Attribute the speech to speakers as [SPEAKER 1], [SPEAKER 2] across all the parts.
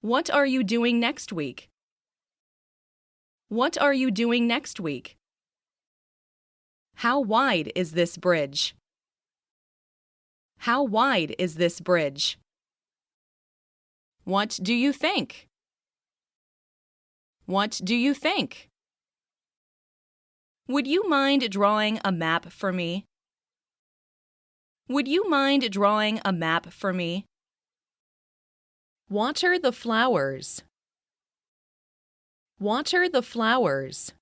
[SPEAKER 1] What are you doing next week? What are you doing next week? How wide is this bridge? How wide is this bridge? What do you think? What do you think? Would you mind drawing a map for me? Would you mind drawing a map for me? Water the flowers. Water the flowers.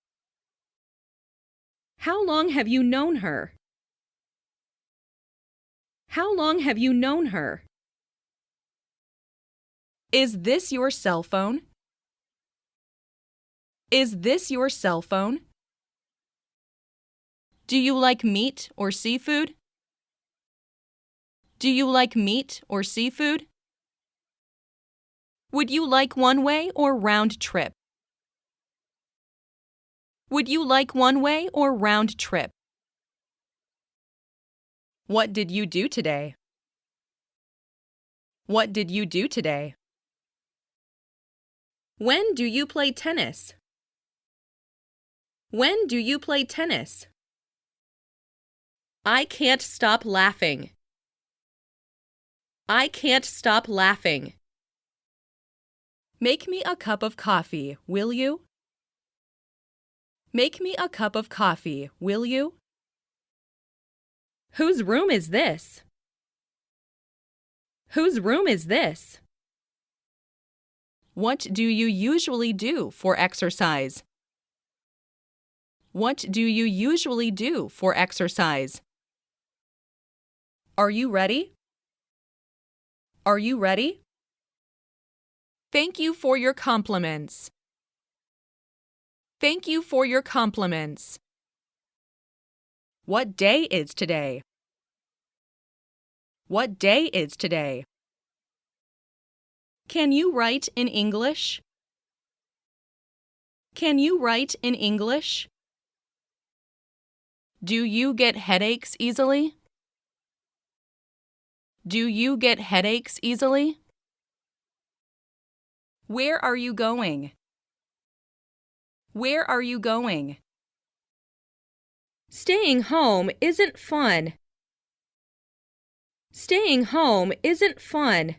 [SPEAKER 1] How long have you known her? How long have you known her? Is this your cell phone? Is this your cell phone? Do you like meat or seafood? Do you like meat or seafood? Would you like one-way or round trip? Would you like one-way or round trip? What did you do today? What did you do today? When do you play tennis? When do you play tennis? I can't stop laughing. I can't stop laughing. Make me a cup of coffee, will you? Make me a cup of coffee, will you? Whose room is this? Whose room is this? What do you usually do for exercise? What do you usually do for exercise? Are you ready? Are you ready? Thank you for your compliments. Thank you for your compliments. What day is today? What day is today? Can you write in English? Can you write in English? Do you get headaches easily? Do you get headaches easily? Where are you going? Where are you going? Staying home isn't fun. Staying home isn't fun.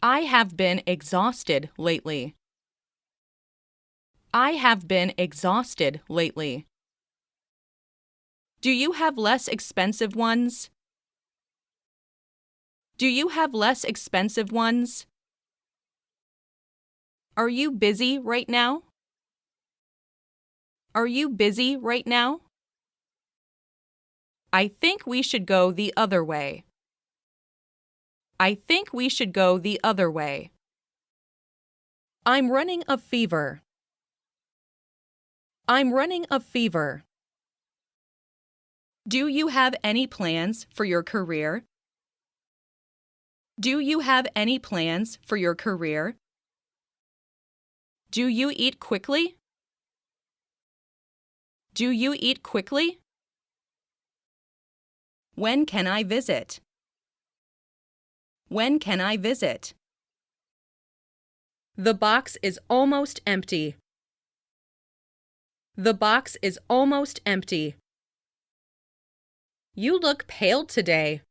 [SPEAKER 1] I have been exhausted lately. I have been exhausted lately. Do you have less expensive ones? Do you have less expensive ones? Are you busy right now? Are you busy right now? I think we should go the other way. I think we should go the other way. I'm running a fever. I'm running a fever. Do you have any plans for your career? Do you have any plans for your career? Do you eat quickly? Do you eat quickly? When can I visit? When can I visit? The box is almost empty. The box is almost empty. You look pale today.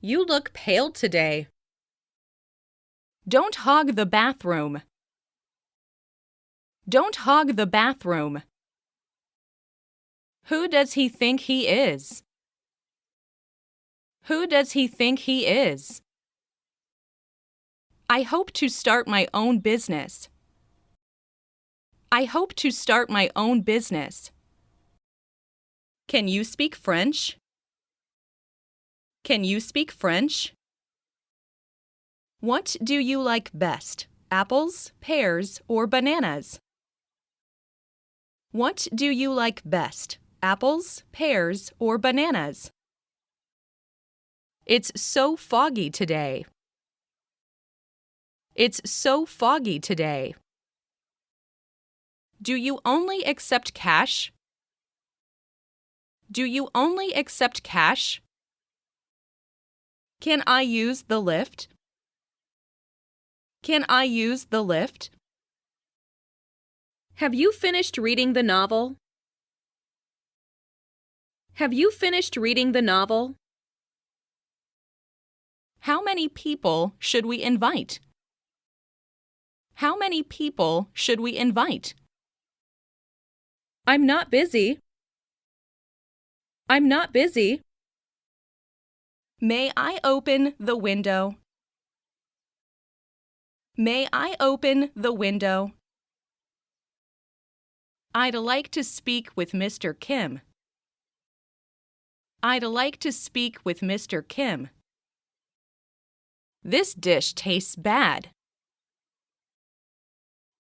[SPEAKER 1] You look pale today. Don't hog the bathroom. Don't hog the bathroom. Who does he think he is? Who does he think he is? I hope to start my own business. I hope to start my own business. Can you speak French? Can you speak French? What do you like best, apples, pears, or bananas? What do you like best, apples, pears, or bananas? It's so foggy today. It's so foggy today. Do you only accept cash? Do you only accept cash? Can I use the lift? Can I use the lift?
[SPEAKER 2] Have you finished reading the novel? Have you finished reading the novel?
[SPEAKER 1] How many people should we invite? How many people should we invite?
[SPEAKER 2] I'm not busy. I'm not busy.
[SPEAKER 1] May I open the window? May I open the window? I'd like to speak with Mr. Kim. I'd like to speak with Mr. Kim. This dish tastes bad.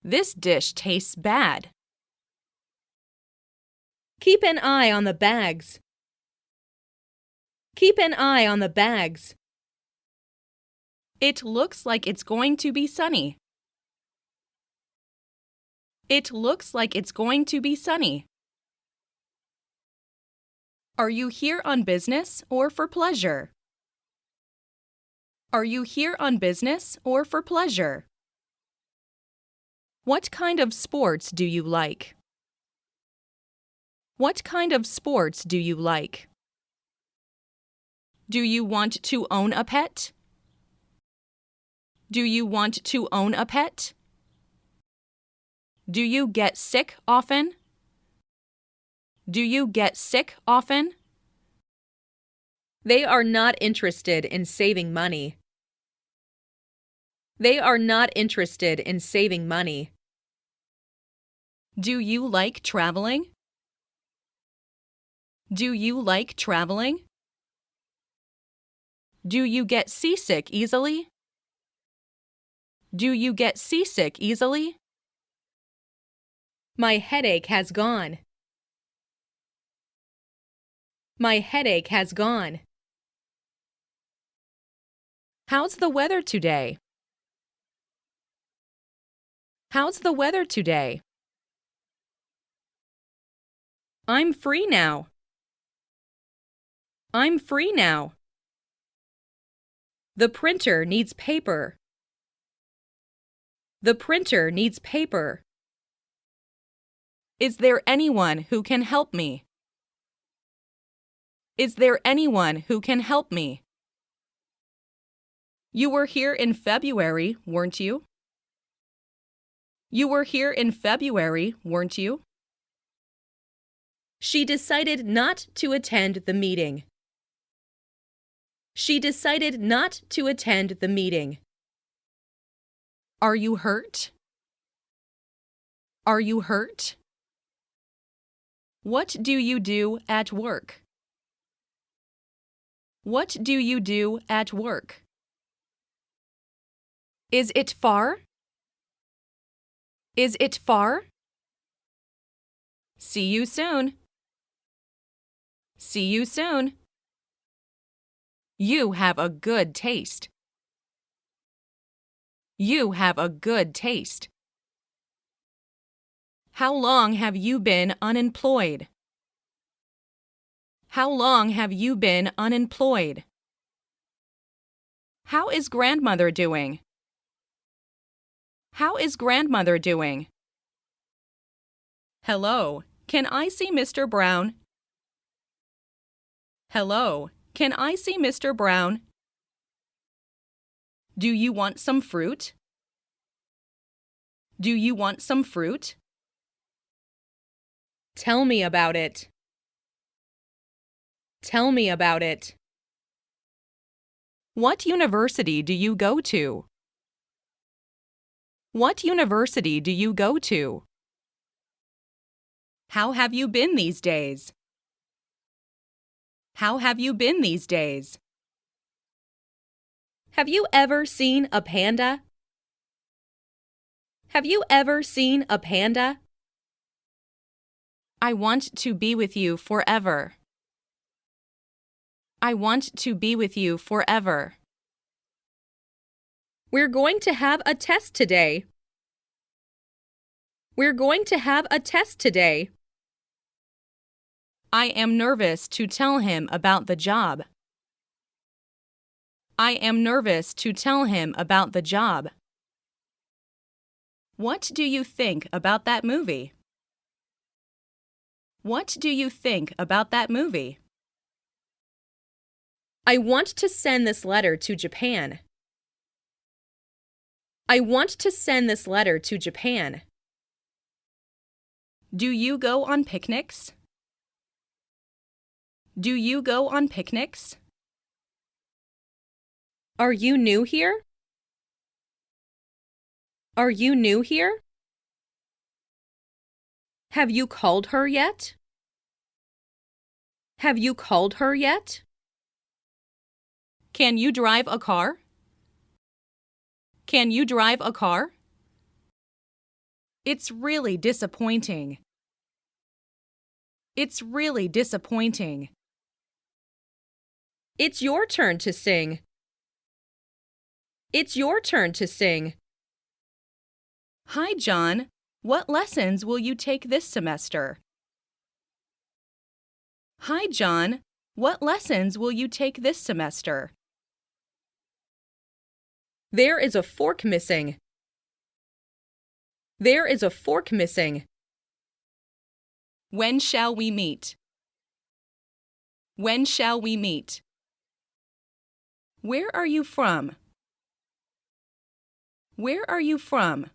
[SPEAKER 1] This dish tastes bad.
[SPEAKER 2] Keep an eye on the bags. Keep an eye on the bags.
[SPEAKER 1] It looks like it's going to be sunny. It looks like it's going to be sunny. Are you here on business or for pleasure? Are you here on business or for pleasure? What kind of sports do you like? What kind of sports do you like? Do you want to own a pet? Do you want to own a pet? Do you get sick often? Do you get sick often?
[SPEAKER 2] They are not interested in saving money. They are not interested in saving money.
[SPEAKER 1] Do you like traveling? Do you like traveling? Do you get seasick easily? Do you get seasick easily?
[SPEAKER 2] My headache has gone. My headache has gone.
[SPEAKER 1] How's the weather today? How's the weather today? I'm free now. I'm free now. The printer needs paper. The printer needs paper. Is there anyone who can help me? Is there anyone who can help me? You were here in February, weren't you? You were here in February, weren't you?
[SPEAKER 2] She decided not to attend the meeting. She decided not to attend the meeting.
[SPEAKER 1] Are you hurt? Are you hurt? What do you do at work? What do you do at work? Is it far? Is it far? See you soon. See you soon. You have a good taste. You have a good taste. How long have you been unemployed? How long have you been unemployed? How is grandmother doing? How is grandmother doing? Hello, can I see Mr. Brown? Hello, can I see Mr. Brown? Do you want some fruit? Do you want some fruit?
[SPEAKER 2] Tell me about it. Tell me about it.
[SPEAKER 1] What university do you go to? What university do you go to? How have you been these days? How have you been these days?
[SPEAKER 2] Have you ever seen a panda? Have you ever seen a panda?
[SPEAKER 1] I want to be with you forever. I want to be with you forever.
[SPEAKER 2] We're going to have a test today. We're going to have a test today.
[SPEAKER 1] I am nervous to tell him about the job. I am nervous to tell him about the job. What do you think about that movie? What do you think about that movie?
[SPEAKER 2] I want to send this letter to Japan. I want to send this letter to Japan.
[SPEAKER 1] Do you go on picnics? Do you go on picnics?
[SPEAKER 2] Are you new here? Are you new here? Have you called her yet? Have you called her yet?
[SPEAKER 1] Can you drive a car? Can you drive a car? It's really disappointing. It's really disappointing.
[SPEAKER 2] It's your turn to sing. It's your turn to sing.
[SPEAKER 1] Hi, John. What lessons will you take this semester? Hi, John. What lessons will you take this semester?
[SPEAKER 2] There is a fork missing. There is a fork missing.
[SPEAKER 1] When shall we meet? When shall we meet? Where are you from? Where are you from?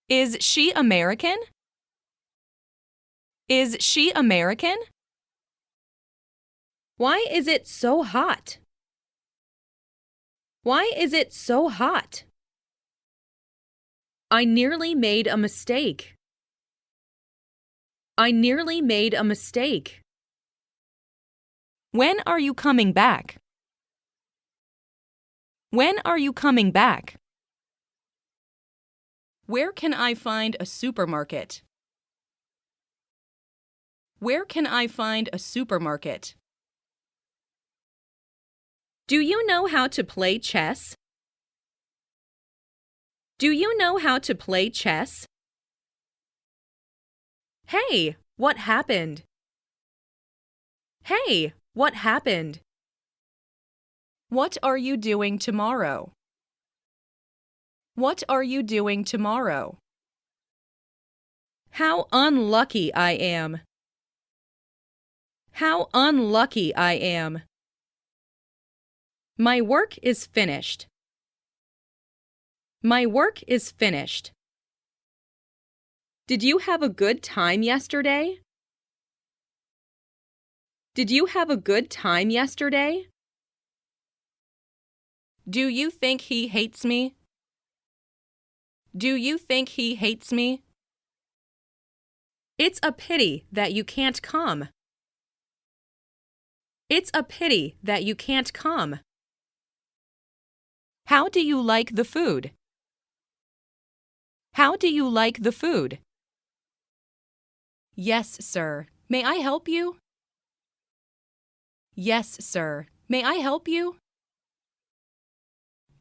[SPEAKER 1] Is she American? Is she American?
[SPEAKER 2] Why is it so hot? Why is it so hot? I nearly made a mistake. I nearly made a mistake.
[SPEAKER 1] When are you coming back? When are you coming back? Where can I find a supermarket? Where can I find a supermarket?
[SPEAKER 2] Do you know how to play chess? Do you know how to play chess? Hey, what happened? Hey, what happened?
[SPEAKER 1] What are you doing tomorrow? What are you doing tomorrow?
[SPEAKER 2] How unlucky I am. How unlucky I am. My work is finished. My work is finished. Did you have a good time yesterday? Did you have a good time yesterday?
[SPEAKER 1] Do you think he hates me? Do you think he hates me?
[SPEAKER 2] It's a pity that you can't come. It's a pity that you can't come.
[SPEAKER 1] How do you like the food? How do you like the food? Yes, sir. May I help you? Yes, sir. May I help you?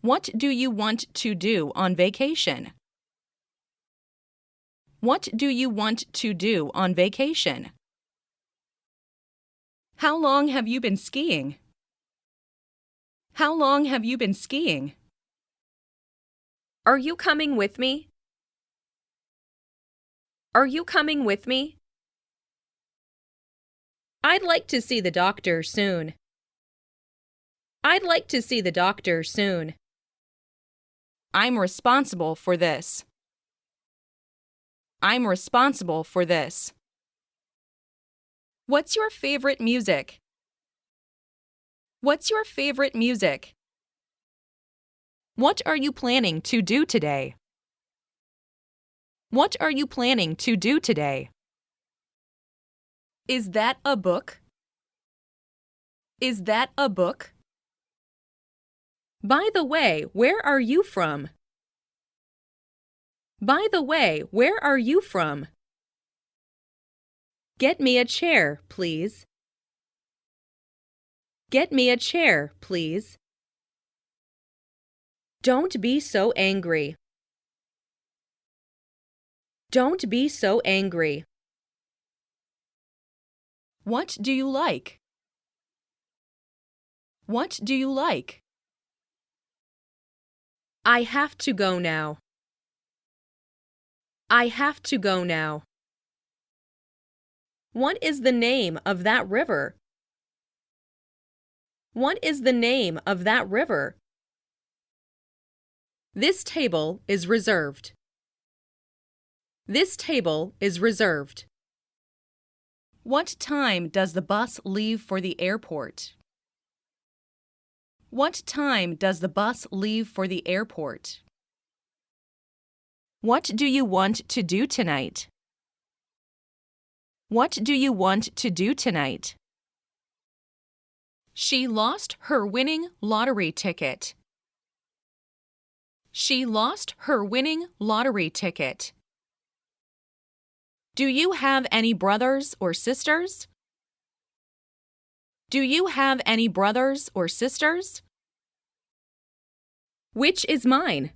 [SPEAKER 1] What do you want to do on vacation? What do you want to do on vacation? How long have you been skiing? How long have you been skiing?
[SPEAKER 2] Are you coming with me? Are you coming with me? I'd like to see the doctor soon. I'd like to see the doctor soon. I'm responsible for this. I'm responsible for this. What's your favorite music? What's your favorite music? What are you planning to do today? What are you planning to do today? Is that a book? Is that a book? By the way, where are you from? By the way, where are you from? Get me a chair, please. Get me a chair, please. Don't be so angry. Don't be so angry. What do you like? What do you like? I have to go now. I have to go now. What is the name of that river? What is the name of that river? This table is reserved. This table is reserved.
[SPEAKER 1] What time does the bus leave for the airport? What time does the bus leave for the airport? What do you want to do tonight? What do you want to do tonight? She lost her winning lottery ticket. She lost her winning lottery ticket. Do you have any brothers or sisters? Do you have any brothers or sisters?
[SPEAKER 2] Which is mine?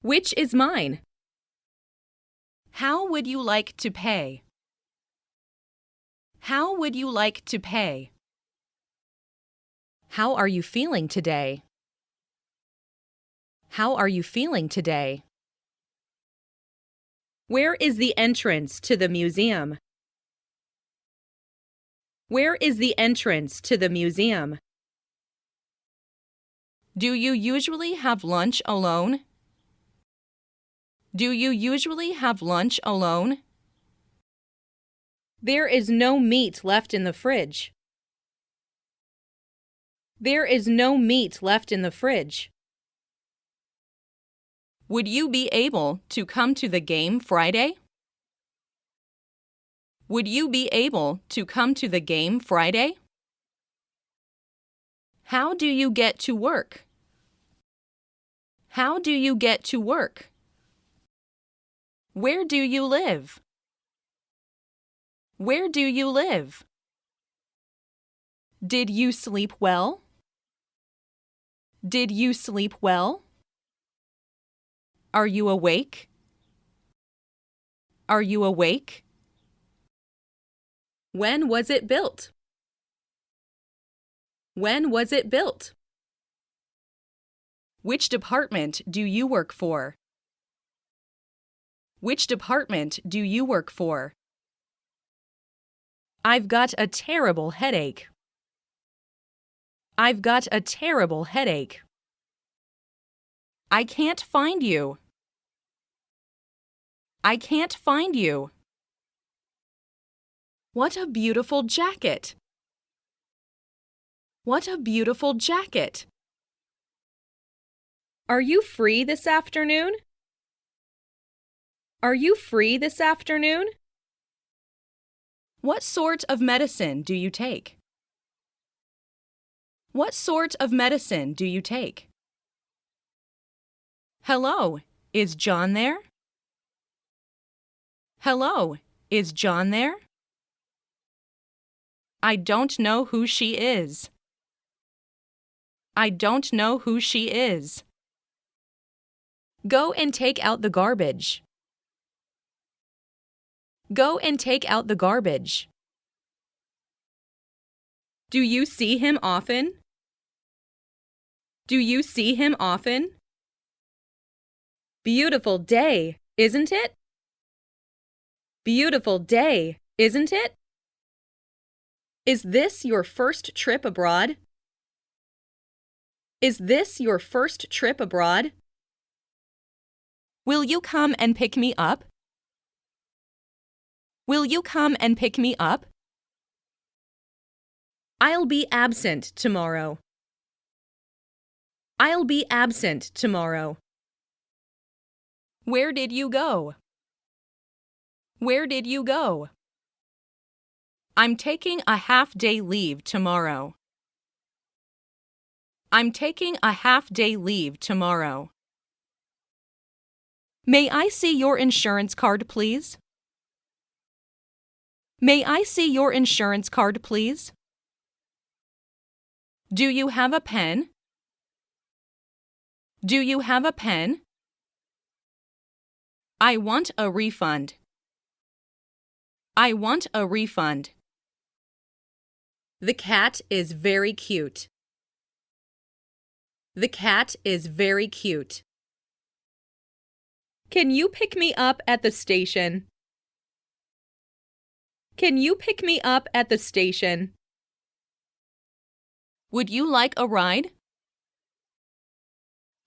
[SPEAKER 2] Which is mine?
[SPEAKER 1] How would you like to pay? How would you like to pay? How are you feeling today? How are you feeling today?
[SPEAKER 2] Where is the entrance to the museum? Where is the entrance to the museum?
[SPEAKER 1] Do you usually have lunch alone? Do you usually have lunch alone?
[SPEAKER 2] There is no meat left in the fridge. There is no meat left in the fridge.
[SPEAKER 1] Would you be able to come to the game Friday? Would you be able to come to the game Friday? How do you get to work? How do you get to work? Where do you live? Where do you live? Did you sleep well? Did you sleep well? Are you awake? Are you awake?
[SPEAKER 2] When was it built? When was it built?
[SPEAKER 1] Which department do you work for? Which department do you work for? I've got a terrible headache. I've got a terrible headache. I can't find you. I can't find you. What a beautiful jacket. What a beautiful jacket.
[SPEAKER 2] Are you free this afternoon? Are you free this afternoon?
[SPEAKER 1] What sort of medicine do you take? What sort of medicine do you take? Hello, is John there? Hello, is John there? I don't know who she is. I don't know who she is. Go and take out the garbage. Go and take out the garbage.
[SPEAKER 2] Do you see him often? Do you see him often? Beautiful day, isn't it? Beautiful day, isn't it? Is this your first trip abroad? Is this your first trip abroad?
[SPEAKER 1] Will you come and pick me up? Will you come and pick me up?
[SPEAKER 2] I'll be absent tomorrow. I'll be absent tomorrow.
[SPEAKER 1] Where did you go? Where did you go? I'm taking a half-day leave tomorrow. I'm taking a half-day leave tomorrow. May I see your insurance card, please? May I see your insurance card, please? Do you have a pen? Do you have a pen? I want a refund. I want a refund.
[SPEAKER 2] The cat is very cute. The cat is very cute. Can you pick me up at the station? Can you pick me up at the station?
[SPEAKER 1] Would you like a ride?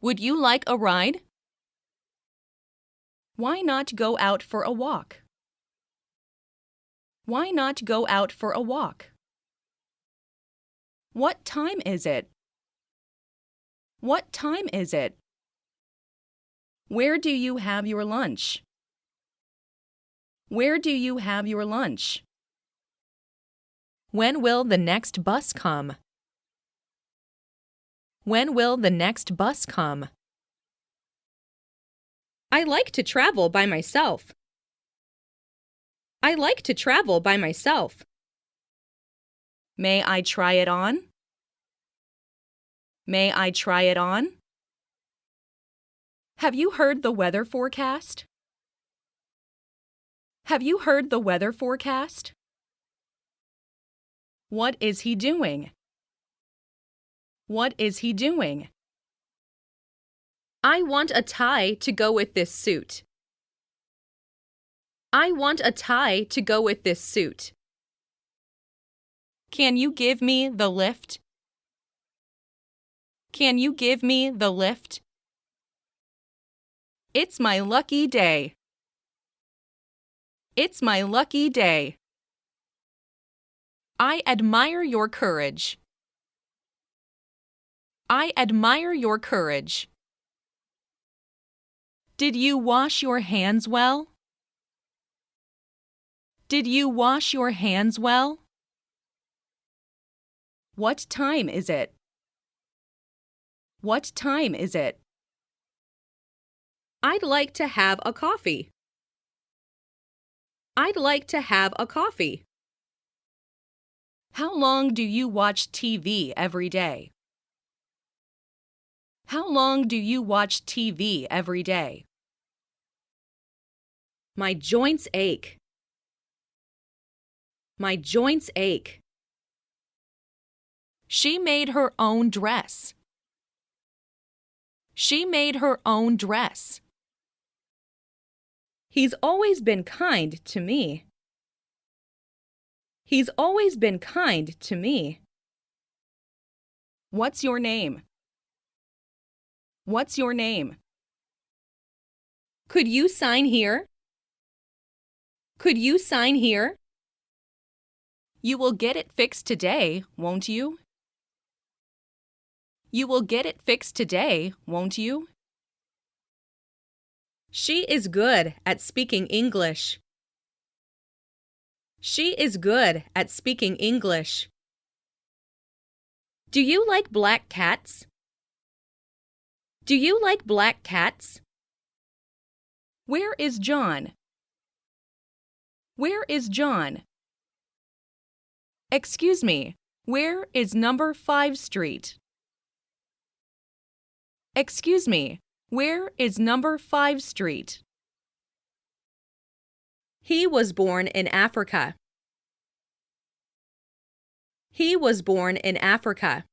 [SPEAKER 1] Would you like a ride? Why not go out for a walk? Why not go out for a walk? What time is it? What time is it? Where do you have your lunch? Where do you have your lunch?
[SPEAKER 2] When will the next bus come? When will the next bus come? I like to travel by myself. I like to travel by myself.
[SPEAKER 1] May I try it on? May I try it on? Have you heard the weather forecast? Have you heard the weather forecast? What is he doing? What is he doing?
[SPEAKER 2] I want a tie to go with this suit. I want a tie to go with this suit.
[SPEAKER 1] Can you give me the lift? Can you give me the lift? It's my lucky day. It's my lucky day. I admire your courage. I admire your courage. Did you wash your hands well? Did you wash your hands well? What time is it? What time is it?
[SPEAKER 2] I'd like to have a coffee. I'd like to have a coffee.
[SPEAKER 1] How long do you watch TV every day? How long do you watch TV every day?
[SPEAKER 2] My joints ache. My joints ache.
[SPEAKER 1] She made her own dress. She made her own dress.
[SPEAKER 2] He's always been kind to me. He's always been kind to me.
[SPEAKER 1] What's your name? What's your name?
[SPEAKER 2] Could you sign here? Could you sign here?
[SPEAKER 1] You will get it fixed today, won't you? You will get it fixed today, won't you?
[SPEAKER 2] She is good at speaking English. She is good at speaking English. Do you like black cats? Do you like black cats?
[SPEAKER 1] Where is John? Where is John? Excuse me, where is number 5 Street? Excuse me, where is number 5 Street?
[SPEAKER 2] He was born in Africa. He was born in Africa.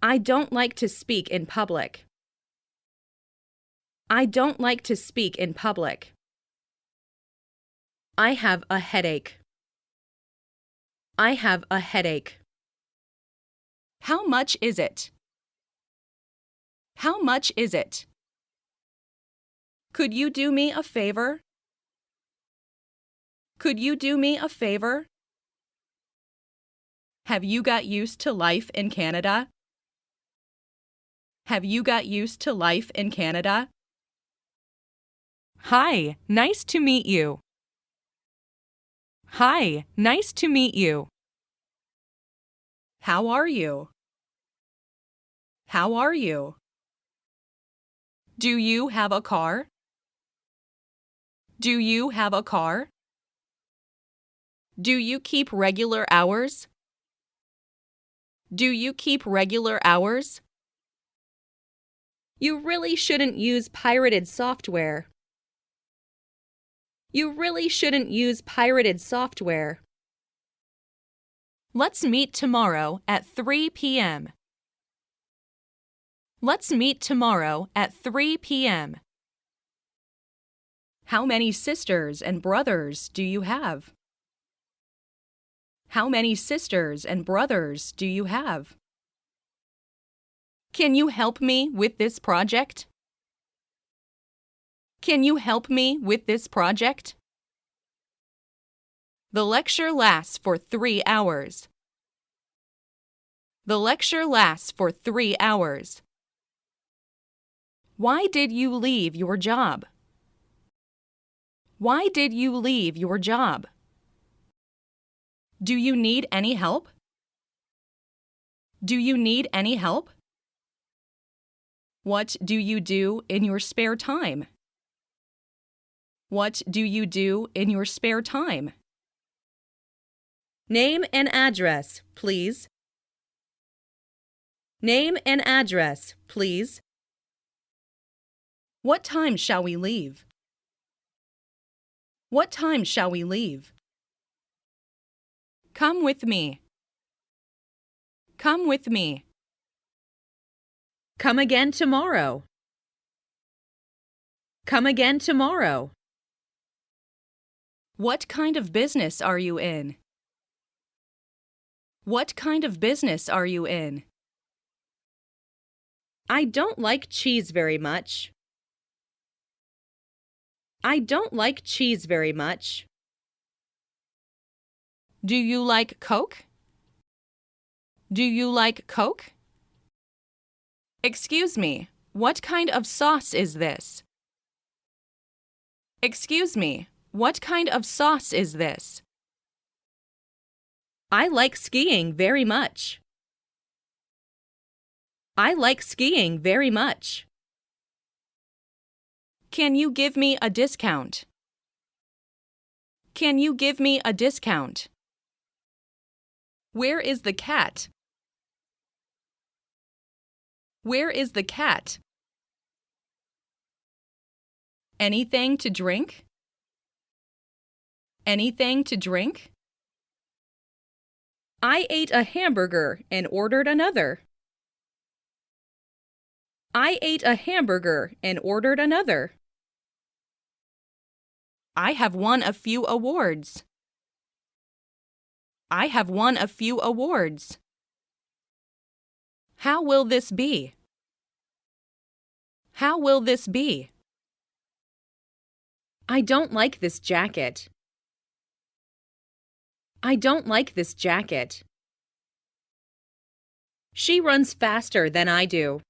[SPEAKER 2] I don't like to speak in public. I don't like to speak in public. I have a headache. I have a headache.
[SPEAKER 1] How much is it? How much is it? Could you do me a favor? Could you do me a favor? Have you got used to life in Canada? Have you got used to life in Canada?
[SPEAKER 2] Hi, nice to meet you. Hi, nice to meet you.
[SPEAKER 1] How are you? How are you? Do you have a car? Do you have a car? Do you keep regular hours? Do you keep regular hours?
[SPEAKER 2] You really shouldn't use pirated software. You really shouldn't use pirated software.
[SPEAKER 1] Let's meet tomorrow at 3 p.m.
[SPEAKER 2] Let's meet tomorrow at 3 p.m.
[SPEAKER 1] How many sisters and brothers do you have? How many sisters and brothers do you have? Can you help me with this project? Can you help me with this project? The lecture lasts for 3 hours. The lecture lasts for 3 hours. Why did you leave your job? Why did you leave your job? Do you need any help? Do you need any help? What do you do in your spare time? What do you do in your spare time?
[SPEAKER 2] Name and address, please. Name and address, please.
[SPEAKER 1] What time shall we leave? What time shall we leave? Come with me. Come with me.
[SPEAKER 2] Come again tomorrow. Come again tomorrow.
[SPEAKER 1] What kind of business are you in? What kind of business are you in?
[SPEAKER 2] I don't like cheese very much. I don't like cheese very much.
[SPEAKER 1] Do you like Coke? Do you like Coke? Excuse me, what kind of sauce is this? Excuse me, what kind of sauce is this?
[SPEAKER 2] I like skiing very much. I like skiing very much.
[SPEAKER 1] Can you give me a discount? Can you give me a discount? Where is the cat? Where is the cat? Anything to drink? Anything to drink?
[SPEAKER 2] I ate a hamburger and ordered another. I ate a hamburger and ordered another.
[SPEAKER 1] I have won a few awards. I have won a few awards. How will this be? How will this be?
[SPEAKER 2] I don't like this jacket. I don't like this jacket. She runs faster than I do.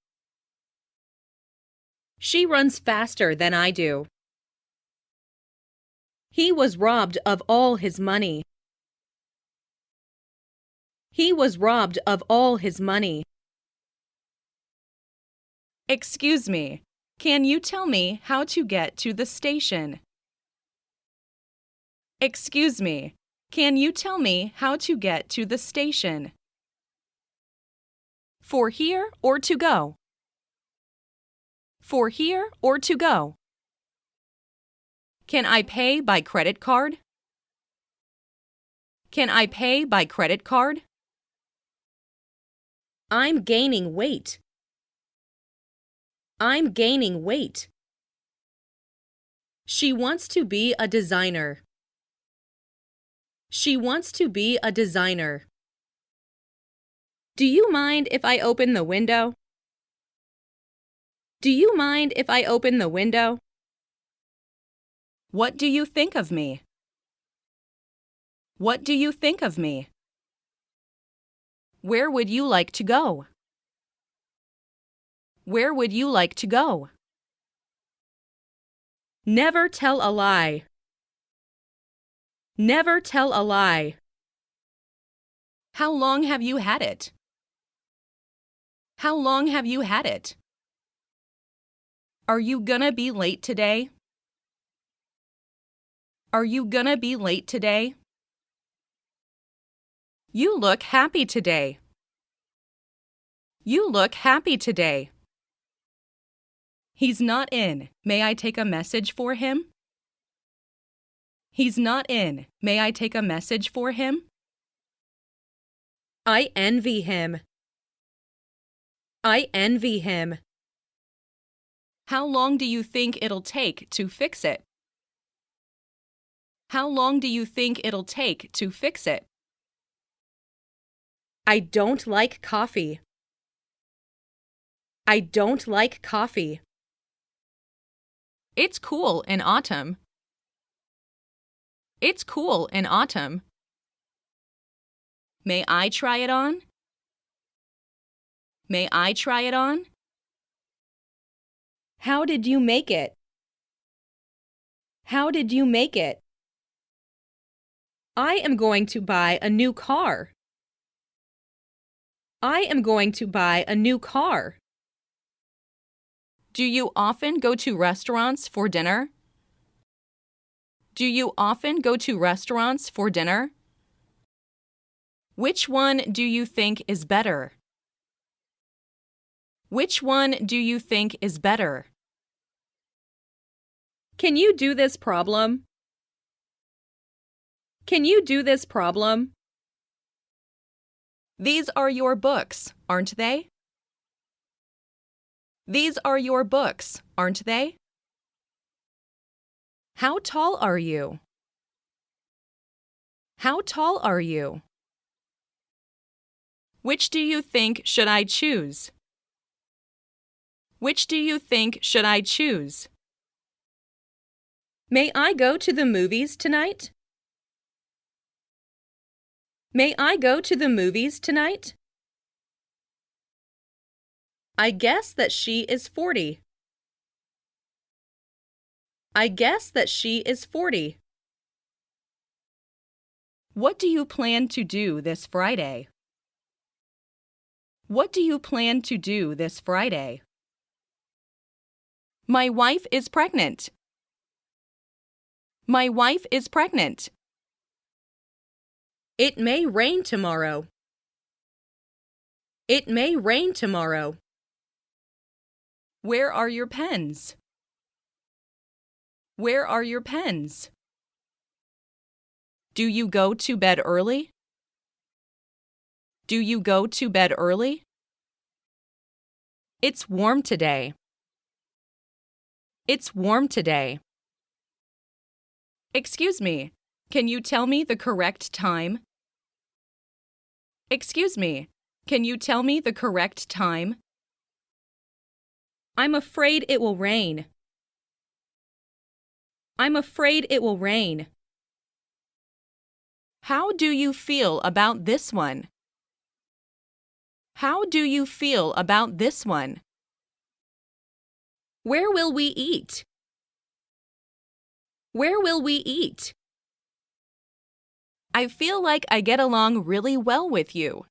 [SPEAKER 2] She runs faster than I do. He was robbed of all his money. He was robbed of all his money.
[SPEAKER 1] Excuse me, can you tell me how to get to the station? Excuse me, can you tell me how to get to the station? For here or to go? For here or to go? Can I pay by credit card? Can I pay by credit card?
[SPEAKER 2] I'm gaining weight. I'm gaining weight. She wants to be a designer. She wants to be a designer. Do you mind if I open the window? Do you mind if I open the window?
[SPEAKER 1] What do you think of me? What do you think of me? Where would you like to go? Where would you like to go?
[SPEAKER 2] Never tell a lie. Never tell a lie.
[SPEAKER 1] How long have you had it? How long have you had it? Are you gonna be late today? Are you gonna be late today? You look happy today. You look happy today. He's not in. May I take a message for him? He's not in. May I take a message for him?
[SPEAKER 2] I envy him. I envy him.
[SPEAKER 1] How long do you think it'll take to fix it? How long do you think it'll take to fix it?
[SPEAKER 2] I don't like coffee. I don't like coffee.
[SPEAKER 1] It's cool in autumn. It's cool in autumn. May I try it on? May I try it on?
[SPEAKER 2] How did you make it? How did you make it? I am going to buy a new car. I am going to buy a new car.
[SPEAKER 1] Do you often go to restaurants for dinner? Do you often go to restaurants for dinner? Which one do you think is better? Which one do you think is better?
[SPEAKER 2] Can you do this problem? Can you do this problem?
[SPEAKER 1] These are your books, aren't they? These are your books, aren't they? How tall are you? How tall are you? Which do you think should I choose? Which do you think should I choose?
[SPEAKER 2] May I go to the movies tonight? May I go to the movies tonight? I guess that she is 40. I guess that she is 40.
[SPEAKER 1] What do you plan to do this Friday? What do you plan to do this Friday? My wife is pregnant. My wife is pregnant.
[SPEAKER 2] It may rain tomorrow. It may rain tomorrow.
[SPEAKER 1] Where are your pens? Where are your pens? Do you go to bed early? Do you go to bed early? It's warm today. It's warm today. Excuse me, can you tell me the correct time? Excuse me, can you tell me the correct time?
[SPEAKER 2] I'm afraid it will rain. I'm afraid it will rain.
[SPEAKER 1] How do you feel about this one? How do you feel about this one?
[SPEAKER 2] Where will we eat? Where will we eat?
[SPEAKER 1] I feel like I get along really well with you.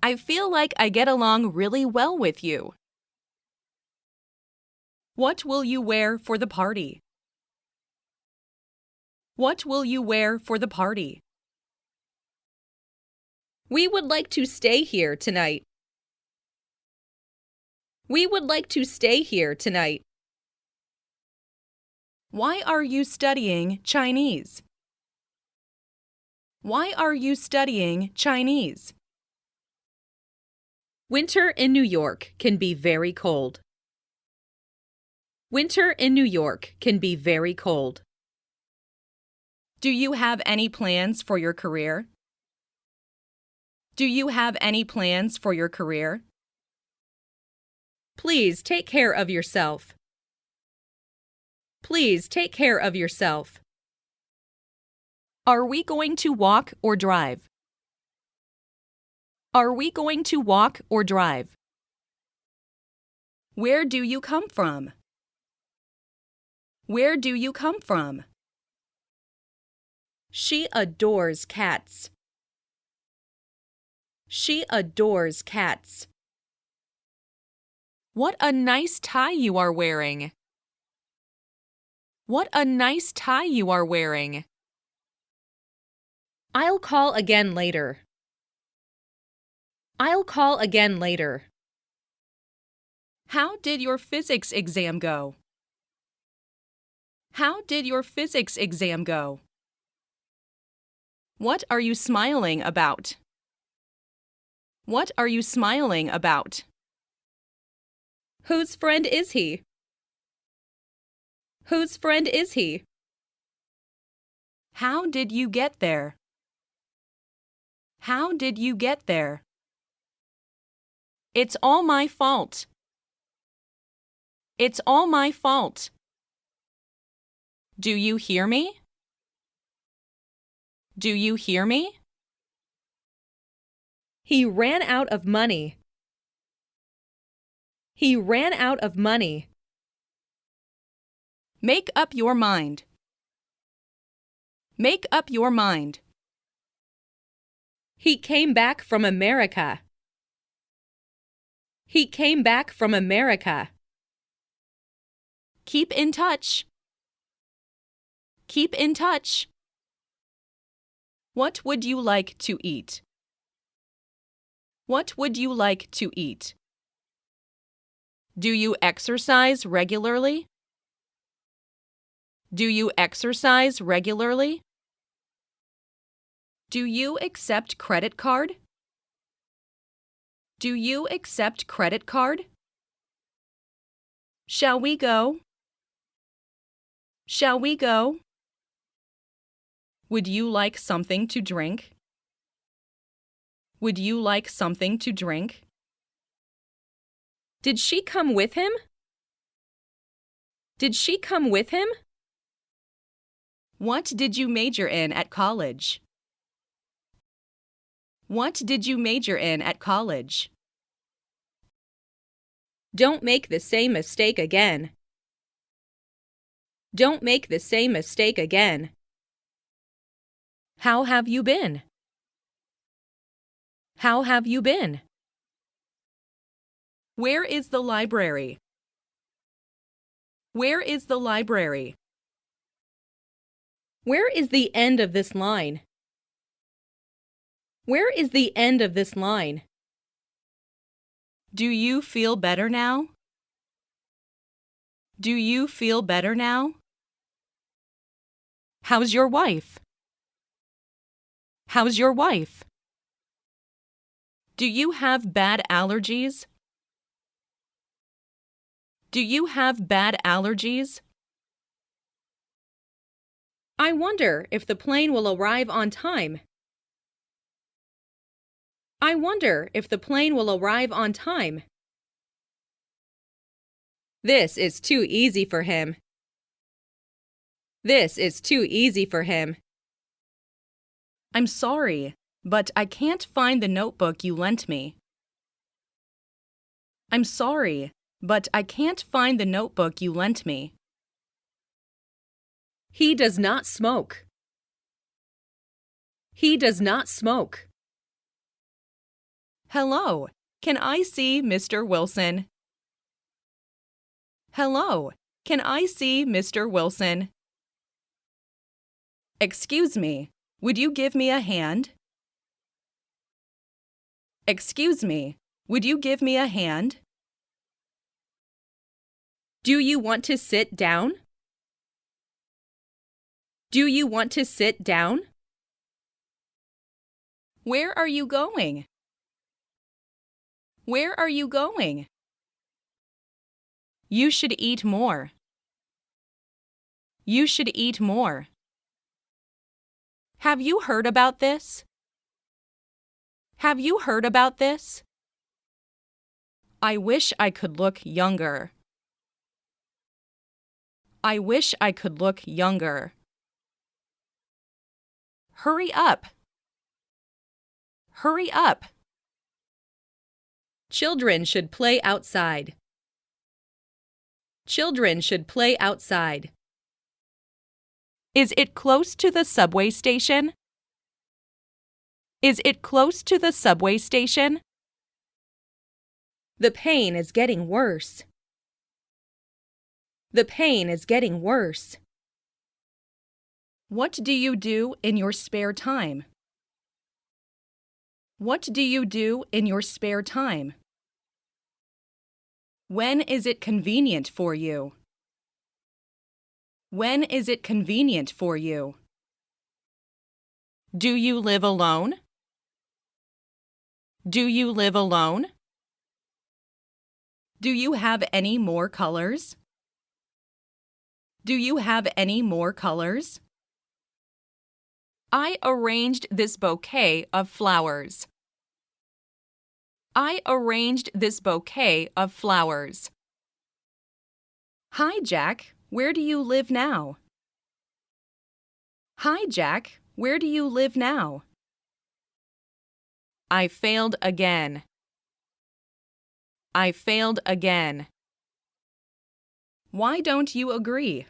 [SPEAKER 1] I feel like I get along really well with you. What will you wear for the party? What will you wear for the party?
[SPEAKER 2] We would like to stay here tonight. We would like to stay here tonight.
[SPEAKER 1] Why are you studying Chinese? Why are you studying Chinese?
[SPEAKER 2] Winter in New York can be very cold. Winter in New York can be very cold.
[SPEAKER 1] Do you have any plans for your career? Do you have any plans for your career?
[SPEAKER 2] Please take care of yourself. Please take care of yourself.
[SPEAKER 1] Are we going to walk or drive? Are we going to walk or drive? Where do you come from? Where do you come from?
[SPEAKER 2] She adores cats. She adores cats.
[SPEAKER 1] What a nice tie you are wearing. What a nice tie you are wearing.
[SPEAKER 2] I'll call again later. I'll call again later.
[SPEAKER 1] How did your physics exam go? How did your physics exam go? What are you smiling about? What are you smiling about?
[SPEAKER 2] Whose friend is he? Whose friend is he?
[SPEAKER 1] How did you get there? How did you get there? It's all my fault. It's all my fault. Do you hear me? Do you hear me?
[SPEAKER 2] He ran out of money. He ran out of money.
[SPEAKER 1] Make up your mind. Make up your mind.
[SPEAKER 2] He came back from America. He came back from America.
[SPEAKER 1] Keep in touch. Keep in touch. What would you like to eat? What would you like to eat? Do you exercise regularly? Do you exercise regularly? Do you accept credit card? Do you accept credit card? Shall we go? Shall we go? Would you like something to drink? Would you like something to drink?
[SPEAKER 2] Did she come with him? Did she come with him?
[SPEAKER 1] What did you major in at college? What did you major in at college?
[SPEAKER 2] Don't make the same mistake again. Don't make the same mistake again.
[SPEAKER 1] How have you been? How have you been? Where is the library? Where is the library?
[SPEAKER 2] Where is the end of this line? Where is the end of this line?
[SPEAKER 1] Do you feel better now? Do you feel better now? How's your wife? How's your wife? Do you have bad allergies? Do you have bad allergies?
[SPEAKER 2] I wonder if the plane will arrive on time. I wonder if the plane will arrive on time. This is too easy for him. This is too easy for him.
[SPEAKER 1] I'm sorry, but I can't find the notebook you lent me. I'm sorry, but I can't find the notebook you lent me.
[SPEAKER 2] He does not smoke. He does not smoke.
[SPEAKER 1] Hello, can I see Mr. Wilson? Hello, can I see Mr. Wilson? Excuse me, would you give me a hand? Excuse me, would you give me a hand?
[SPEAKER 2] Do you want to sit down? Do you want to sit down?
[SPEAKER 1] Where are you going? Where are you going? You should eat more. You should eat more. Have you heard about this? Have you heard about this? I wish I could look younger. I wish I could look younger. Hurry up. Hurry up.
[SPEAKER 2] Children should play outside. Children should play outside.
[SPEAKER 1] Is it close to the subway station? Is it close to the subway station?
[SPEAKER 2] The pain is getting worse. The pain is getting worse.
[SPEAKER 1] What do you do in your spare time? What do you do in your spare time? When is it convenient for you? When is it convenient for you? Do you live alone? Do you live alone? Do you have any more colors? Do you have any more colors? I arranged this bouquet of flowers. I arranged this bouquet of flowers. Hi, Jack. Where do you live now? Hi, Jack. Where do you live now? I failed again. I failed again. Why don't you agree?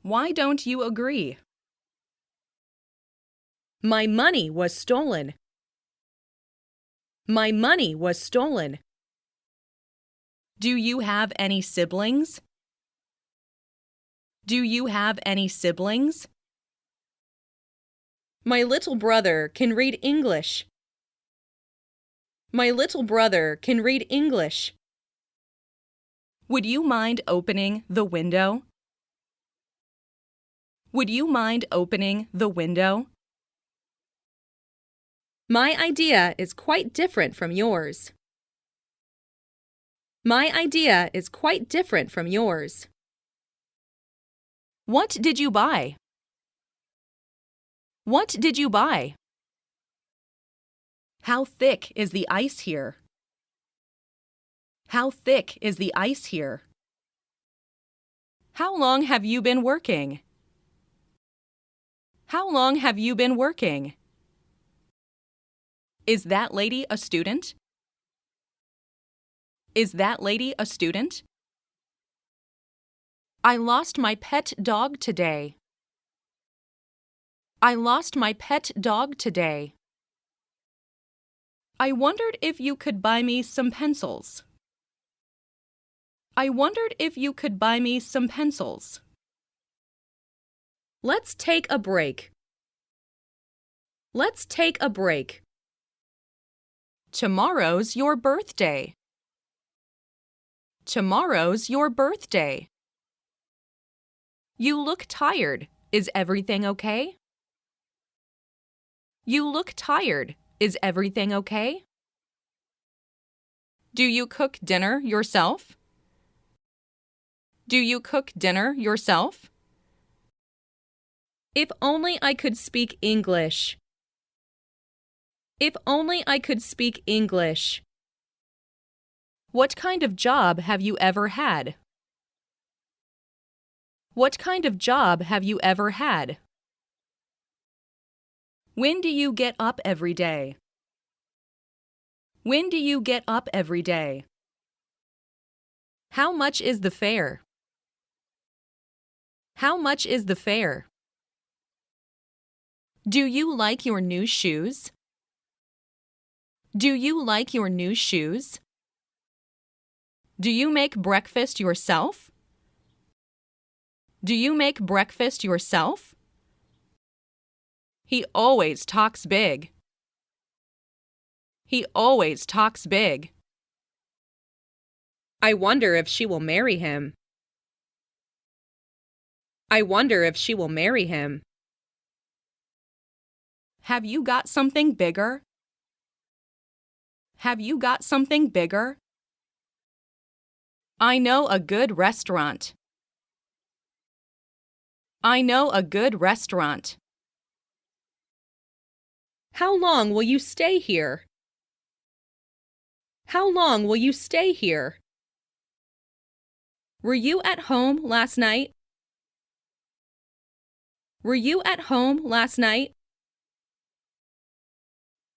[SPEAKER 1] Why don't you agree?
[SPEAKER 2] My money was stolen. My money was stolen.
[SPEAKER 1] Do you have any siblings? Do you have any siblings?
[SPEAKER 2] My little brother can read English. My little brother can read English.
[SPEAKER 1] Would you mind opening the window? Would you mind opening the window?
[SPEAKER 2] My idea is quite different from yours. My idea is quite different from yours.
[SPEAKER 1] What did you buy? What did you buy? How thick is the ice here? How thick is the ice here? How long have you been working? How long have you been working? Is that lady a student? Is that lady a student? I lost my pet dog today. I lost my pet dog today. I wondered if you could buy me some pencils. I wondered if you could buy me some pencils.
[SPEAKER 2] Let's take a break. Let's take a break.
[SPEAKER 1] Tomorrow's your birthday. Tomorrow's your birthday. You look tired. Is everything okay? You look tired. Is everything okay? Do you cook dinner yourself? Do you cook dinner yourself?
[SPEAKER 2] If only I could speak English. If only I could speak English.
[SPEAKER 1] What kind of job have you ever had? What kind of job have you ever had? When do you get up every day? When do you get up every day? How much is the fare? How much is the fare? Do you like your new shoes? Do you like your new shoes? Do you make breakfast yourself? Do you make breakfast yourself? He always talks big. He always talks big.
[SPEAKER 2] I wonder if she will marry him. I wonder if she will marry him.
[SPEAKER 1] Have you got something bigger? Have you got something bigger? I know a good restaurant. I know a good restaurant.
[SPEAKER 2] How long will you stay here? How long will you stay here? Were you at home last night? Were you at home last night?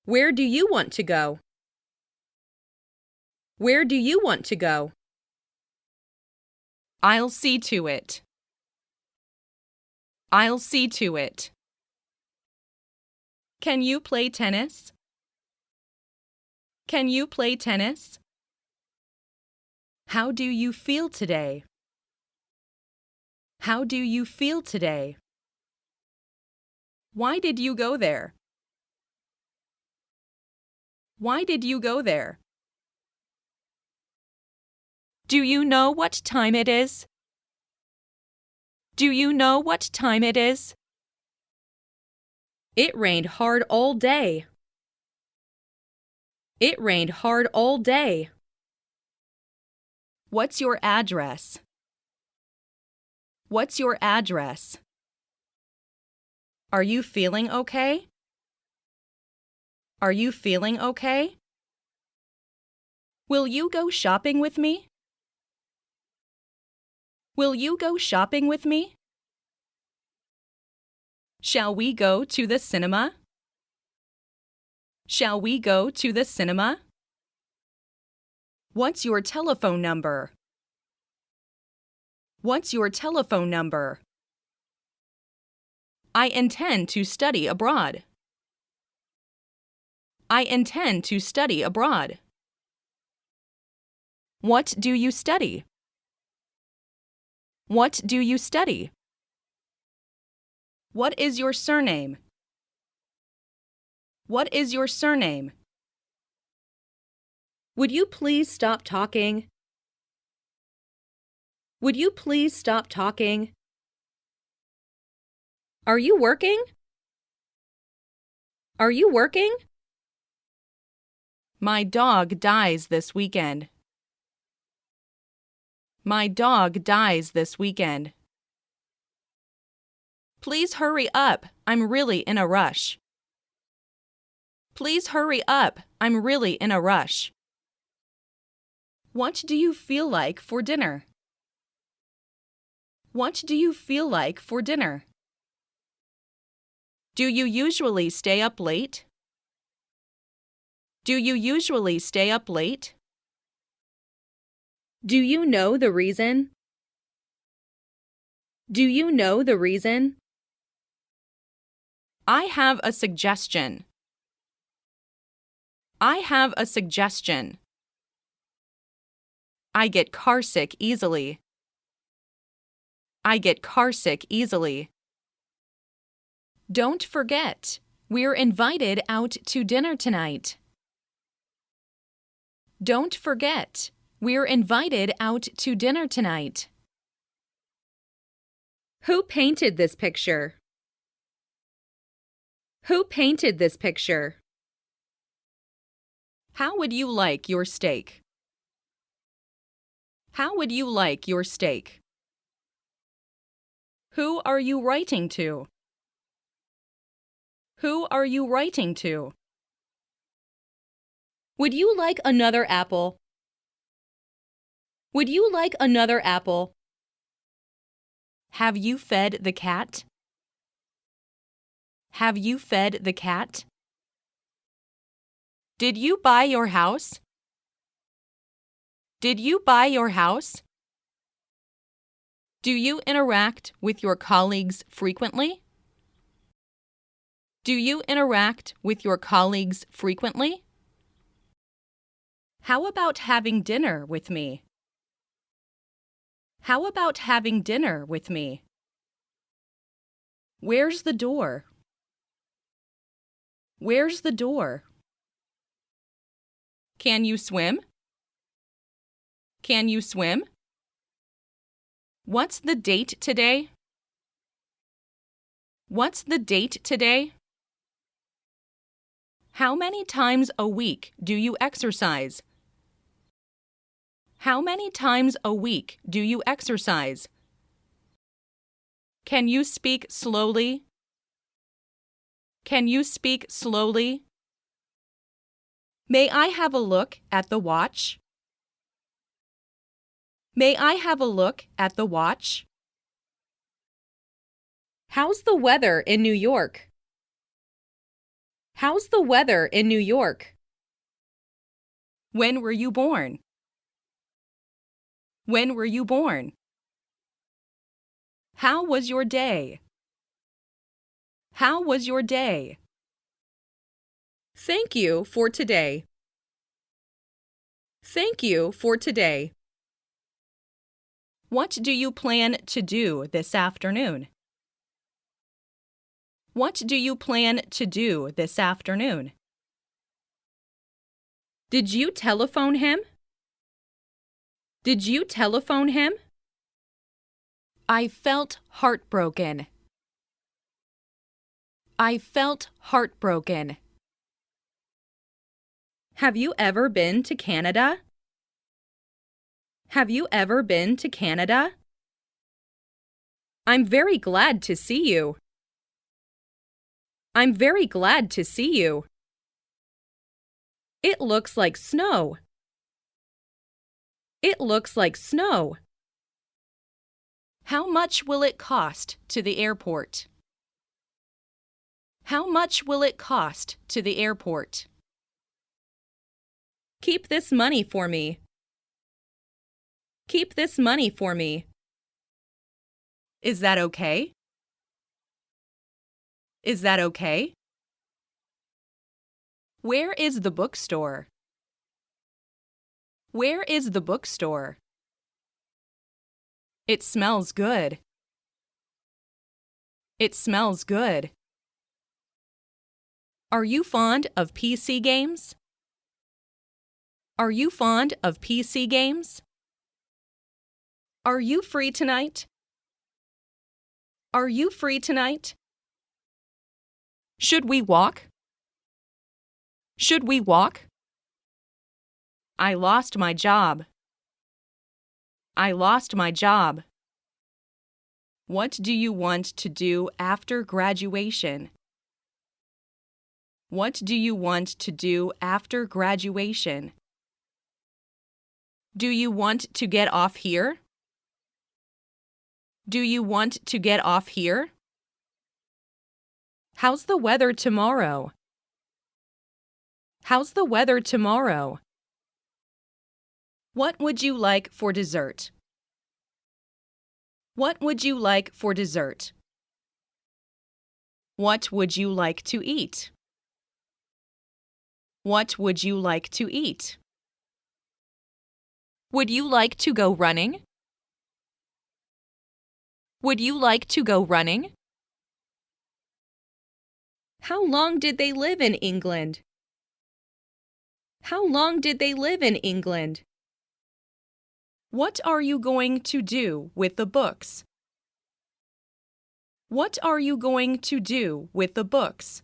[SPEAKER 2] Where do you want to go? Where do you want to go?
[SPEAKER 1] I'll see to it. I'll see to it. Can you play tennis? Can you play tennis? How do you feel today? How do you feel today? Why did you go there? Why did you go there? Do you know what time it is? Do you know what time it is?
[SPEAKER 2] It rained hard all day. It rained hard all day.
[SPEAKER 1] What's your address? What's your address? Are you feeling okay? Are you feeling okay? Will you go shopping with me? Will you go shopping with me? Shall we go to the cinema? Shall we go to the cinema? What's your telephone number? What's your telephone number? I intend to study abroad. I intend to study abroad. What do you study? What do you study? What is your surname? What is your surname?
[SPEAKER 2] Would you please stop talking? Would you please stop talking? Are you working? Are you working?
[SPEAKER 1] My dog dies this weekend. My dog dies this weekend. Please hurry up. I'm really in a rush. Please hurry up. I'm really in a rush. What do you feel like for dinner? What do you feel like for dinner? Do you usually stay up late? Do you usually stay up late?
[SPEAKER 2] Do you know the reason? Do you know the reason?
[SPEAKER 1] I have a suggestion. I have a suggestion. I get carsick easily. I get carsick easily. Don't forget, we're invited out to dinner tonight. Don't forget, we're invited out to dinner tonight.
[SPEAKER 2] Who painted this picture? Who painted this picture?
[SPEAKER 1] How would you like your steak? How would you like your steak? Who are you writing to? Who are you writing to?
[SPEAKER 2] Would you like another apple? Would you like another apple?
[SPEAKER 1] Have you fed the cat? Have you fed the cat? Did you buy your house? Did you buy your house? Do you interact with your colleagues frequently? Do you interact with your colleagues frequently? How about having dinner with me? How about having dinner with me? Where's the door? Where's the door? Can you swim? Can you swim? What's the date today? What's the date today? How many times a week do you exercise? How many times a week do you exercise? Can you speak slowly? Can you speak slowly? May I have a look at the watch? May I have a look at the watch?
[SPEAKER 2] How's the weather in New York? How's the weather in New York?
[SPEAKER 1] When were you born? When were you born? How was your day? How was your day? Thank you for today. Thank you for today. What do you plan to do this afternoon? What do you plan to do this afternoon?
[SPEAKER 2] Did you telephone him? Did you telephone him?
[SPEAKER 1] I felt heartbroken. I felt heartbroken.
[SPEAKER 2] Have you ever been to Canada? Have you ever been to Canada? I'm very glad to see you. I'm very glad to see you. It looks like snow. It looks like snow.
[SPEAKER 1] How much will it cost to the airport? How much will it cost to the airport?
[SPEAKER 2] Keep this money for me. Keep this money for me.
[SPEAKER 1] Is that okay? Is that okay? Where is the bookstore? Where is the bookstore? It smells good. It smells good. Are you fond of PC games? Are you fond of PC games? Are you free tonight? Are you free tonight? Should we walk? Should we walk? I lost my job. I lost my job. What do you want to do after graduation? What do you want to do after graduation? Do you want to get off here? Do you want to get off here? How's the weather tomorrow? How's the weather tomorrow? What would you like for dessert? What would you like for dessert? What would you like to eat? What would you like to eat? Would you like to go running? Would you like to go running?
[SPEAKER 2] How long did they live in England? How long did they live in England?
[SPEAKER 1] What are you going to do with the books? What are you going to do with the books?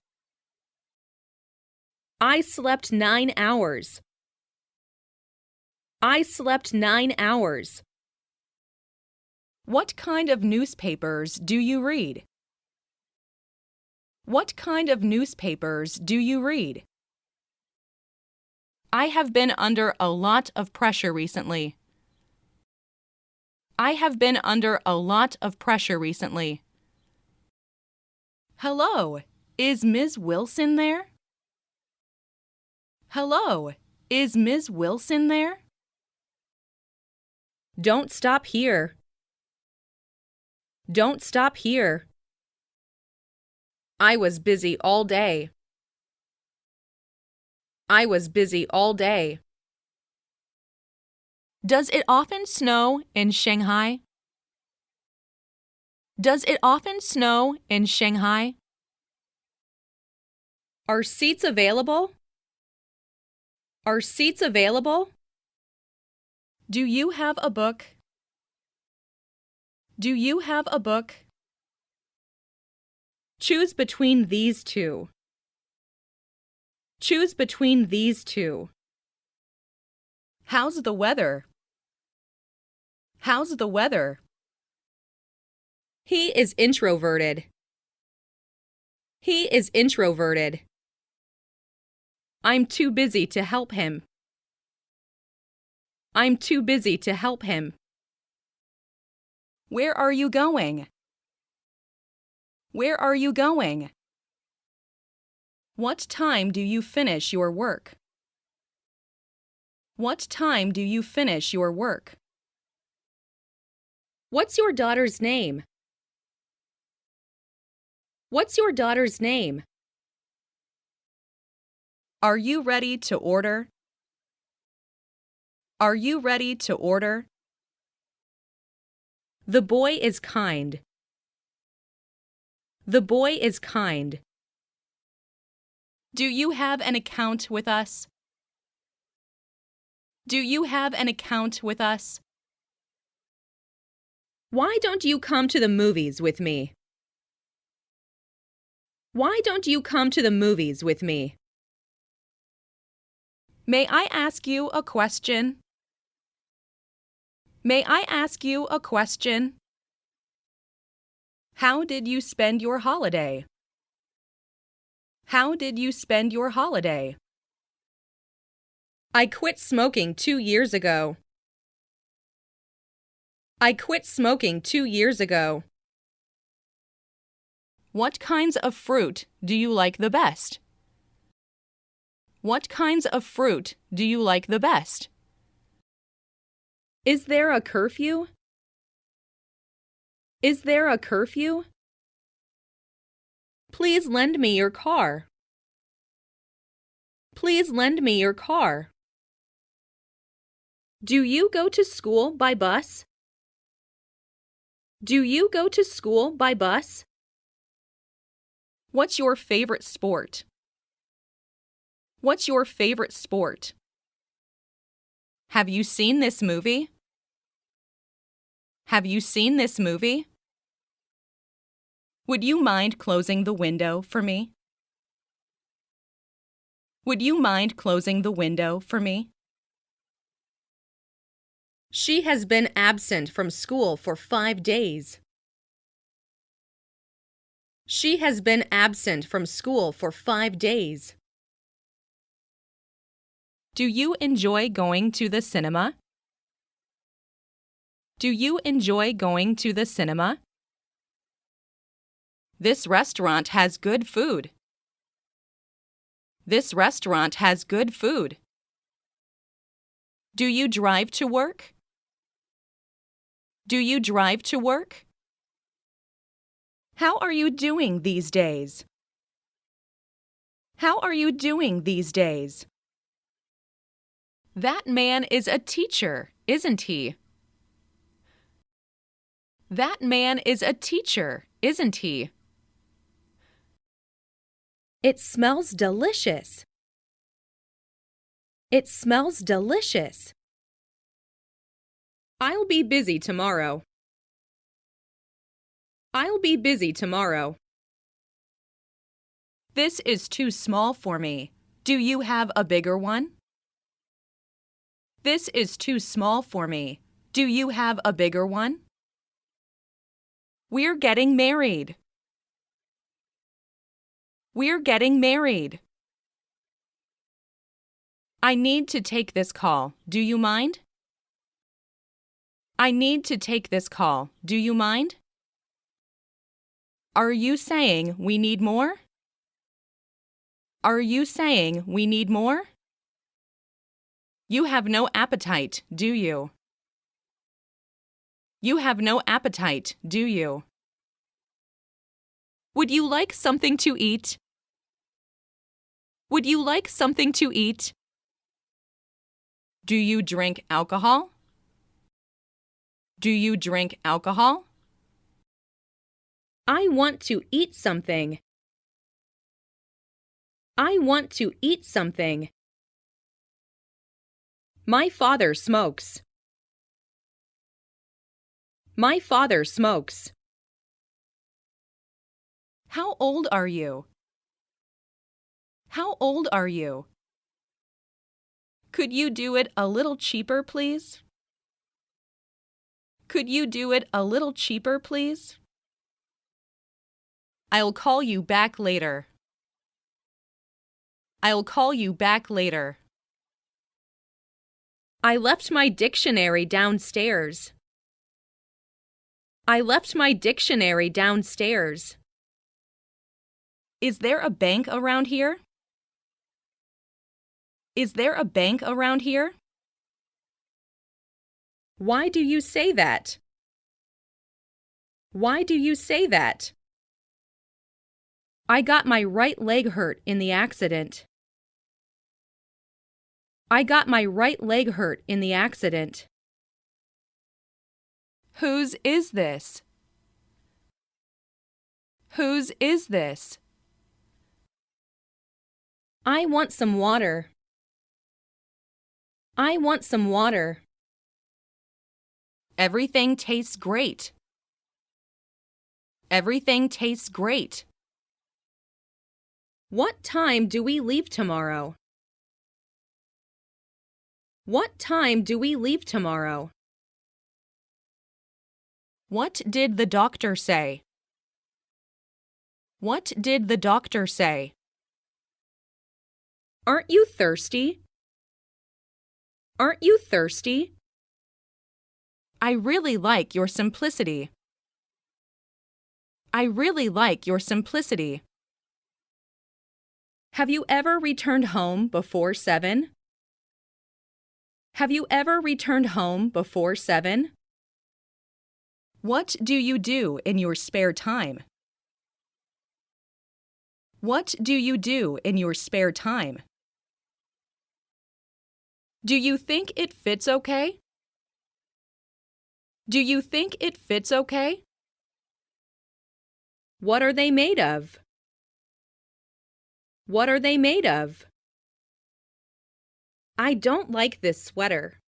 [SPEAKER 2] I slept 9 hours. I slept 9 hours.
[SPEAKER 1] What kind of newspapers do you read? What kind of newspapers do you read? I have been under a lot of pressure recently. I have been under a lot of pressure recently. Hello, is Ms. Wilson there? Hello, is Ms. Wilson there?
[SPEAKER 2] Don't stop here. Don't stop here. I was busy all day. I was busy all day.
[SPEAKER 1] Does it often snow in Shanghai? Does it often snow in Shanghai?
[SPEAKER 2] Are seats available? Are seats available?
[SPEAKER 1] Do you have a book? Do you have a book?
[SPEAKER 2] Choose between these two. Choose between these two.
[SPEAKER 1] How's the weather? How's the weather?
[SPEAKER 2] He is introverted. He is introverted. I'm too busy to help him. I'm too busy to help him.
[SPEAKER 1] Where are you going? Where are you going? What time do you finish your work? What time do you finish your work?
[SPEAKER 2] What's your daughter's name? What's your daughter's name?
[SPEAKER 1] Are you ready to order? Are you ready to order?
[SPEAKER 2] The boy is kind. The boy is kind.
[SPEAKER 1] Do you have an account with us? Do you have an account with us?
[SPEAKER 2] Why don't you come to the movies with me? Why don't you come to the movies with me?
[SPEAKER 1] May I ask you a question? May I ask you a question? How did you spend your holiday? How did you spend your holiday?
[SPEAKER 2] I quit smoking 2 years ago. I quit smoking 2 years ago.
[SPEAKER 1] What kinds of fruit do you like the best? What kinds of fruit do you like the best?
[SPEAKER 2] Is there a curfew? Is there a curfew? Please lend me your car. Please lend me your car. Do you go to school by bus? Do you go to school by bus?
[SPEAKER 1] What's your favorite sport? What's your favorite sport? Have you seen this movie? Have you seen this movie? Would you mind closing the window for me? Would you mind closing the window for me?
[SPEAKER 2] She has been absent from school for 5 days. She has been absent from school for 5 days.
[SPEAKER 1] Do you enjoy going to the cinema? Do you enjoy going to the cinema? This restaurant has good food. This restaurant has good food. Do you drive to work? Do you drive to work? How are you doing these days? How are you doing these days? That man is a teacher, isn't he? That man is a teacher, isn't he?
[SPEAKER 2] It smells delicious. It smells delicious. I'll be busy tomorrow. I'll be busy tomorrow.
[SPEAKER 1] This is too small for me. Do you have a bigger one? This is too small for me. Do you have a bigger one? We're getting married. We're getting married. I need to take this call. Do you mind? I need to take this call. Do you mind? Are you saying we need more? Are you saying we need more? You have no appetite, do you? You have no appetite, do you? Would you like something to eat? Would you like something to eat? Do you drink alcohol? Do you drink alcohol?
[SPEAKER 2] I want to eat something. I want to eat something. My father smokes. My father smokes.
[SPEAKER 1] How old are you? How old are you? Could you do it a little cheaper, please? Could you do it a little cheaper, please? I'll call you back later. I'll call you back later.
[SPEAKER 2] I left my dictionary downstairs. I left my dictionary downstairs.
[SPEAKER 1] Is there a bank around here? Is there a bank around here?
[SPEAKER 2] Why do you say that? Why do you say that? I got my right leg hurt in the accident. I got my right leg hurt in the accident.
[SPEAKER 1] Whose is this? Whose is this?
[SPEAKER 2] I want some water. I want some water.
[SPEAKER 1] Everything tastes great. Everything tastes great.
[SPEAKER 2] What time do we leave tomorrow? What time do we leave tomorrow?
[SPEAKER 1] What did the doctor say? What did the doctor say?
[SPEAKER 2] Aren't you thirsty? Aren't you thirsty?
[SPEAKER 1] I really like your simplicity. I really like your simplicity.
[SPEAKER 2] Have you ever returned home before 7? Have you ever returned home before 7?
[SPEAKER 1] What do you do in your spare time? What do you do in your spare time? Do you think it fits okay? Do you think it fits okay?
[SPEAKER 2] What are they made of? What are they made of? I don't like this sweater.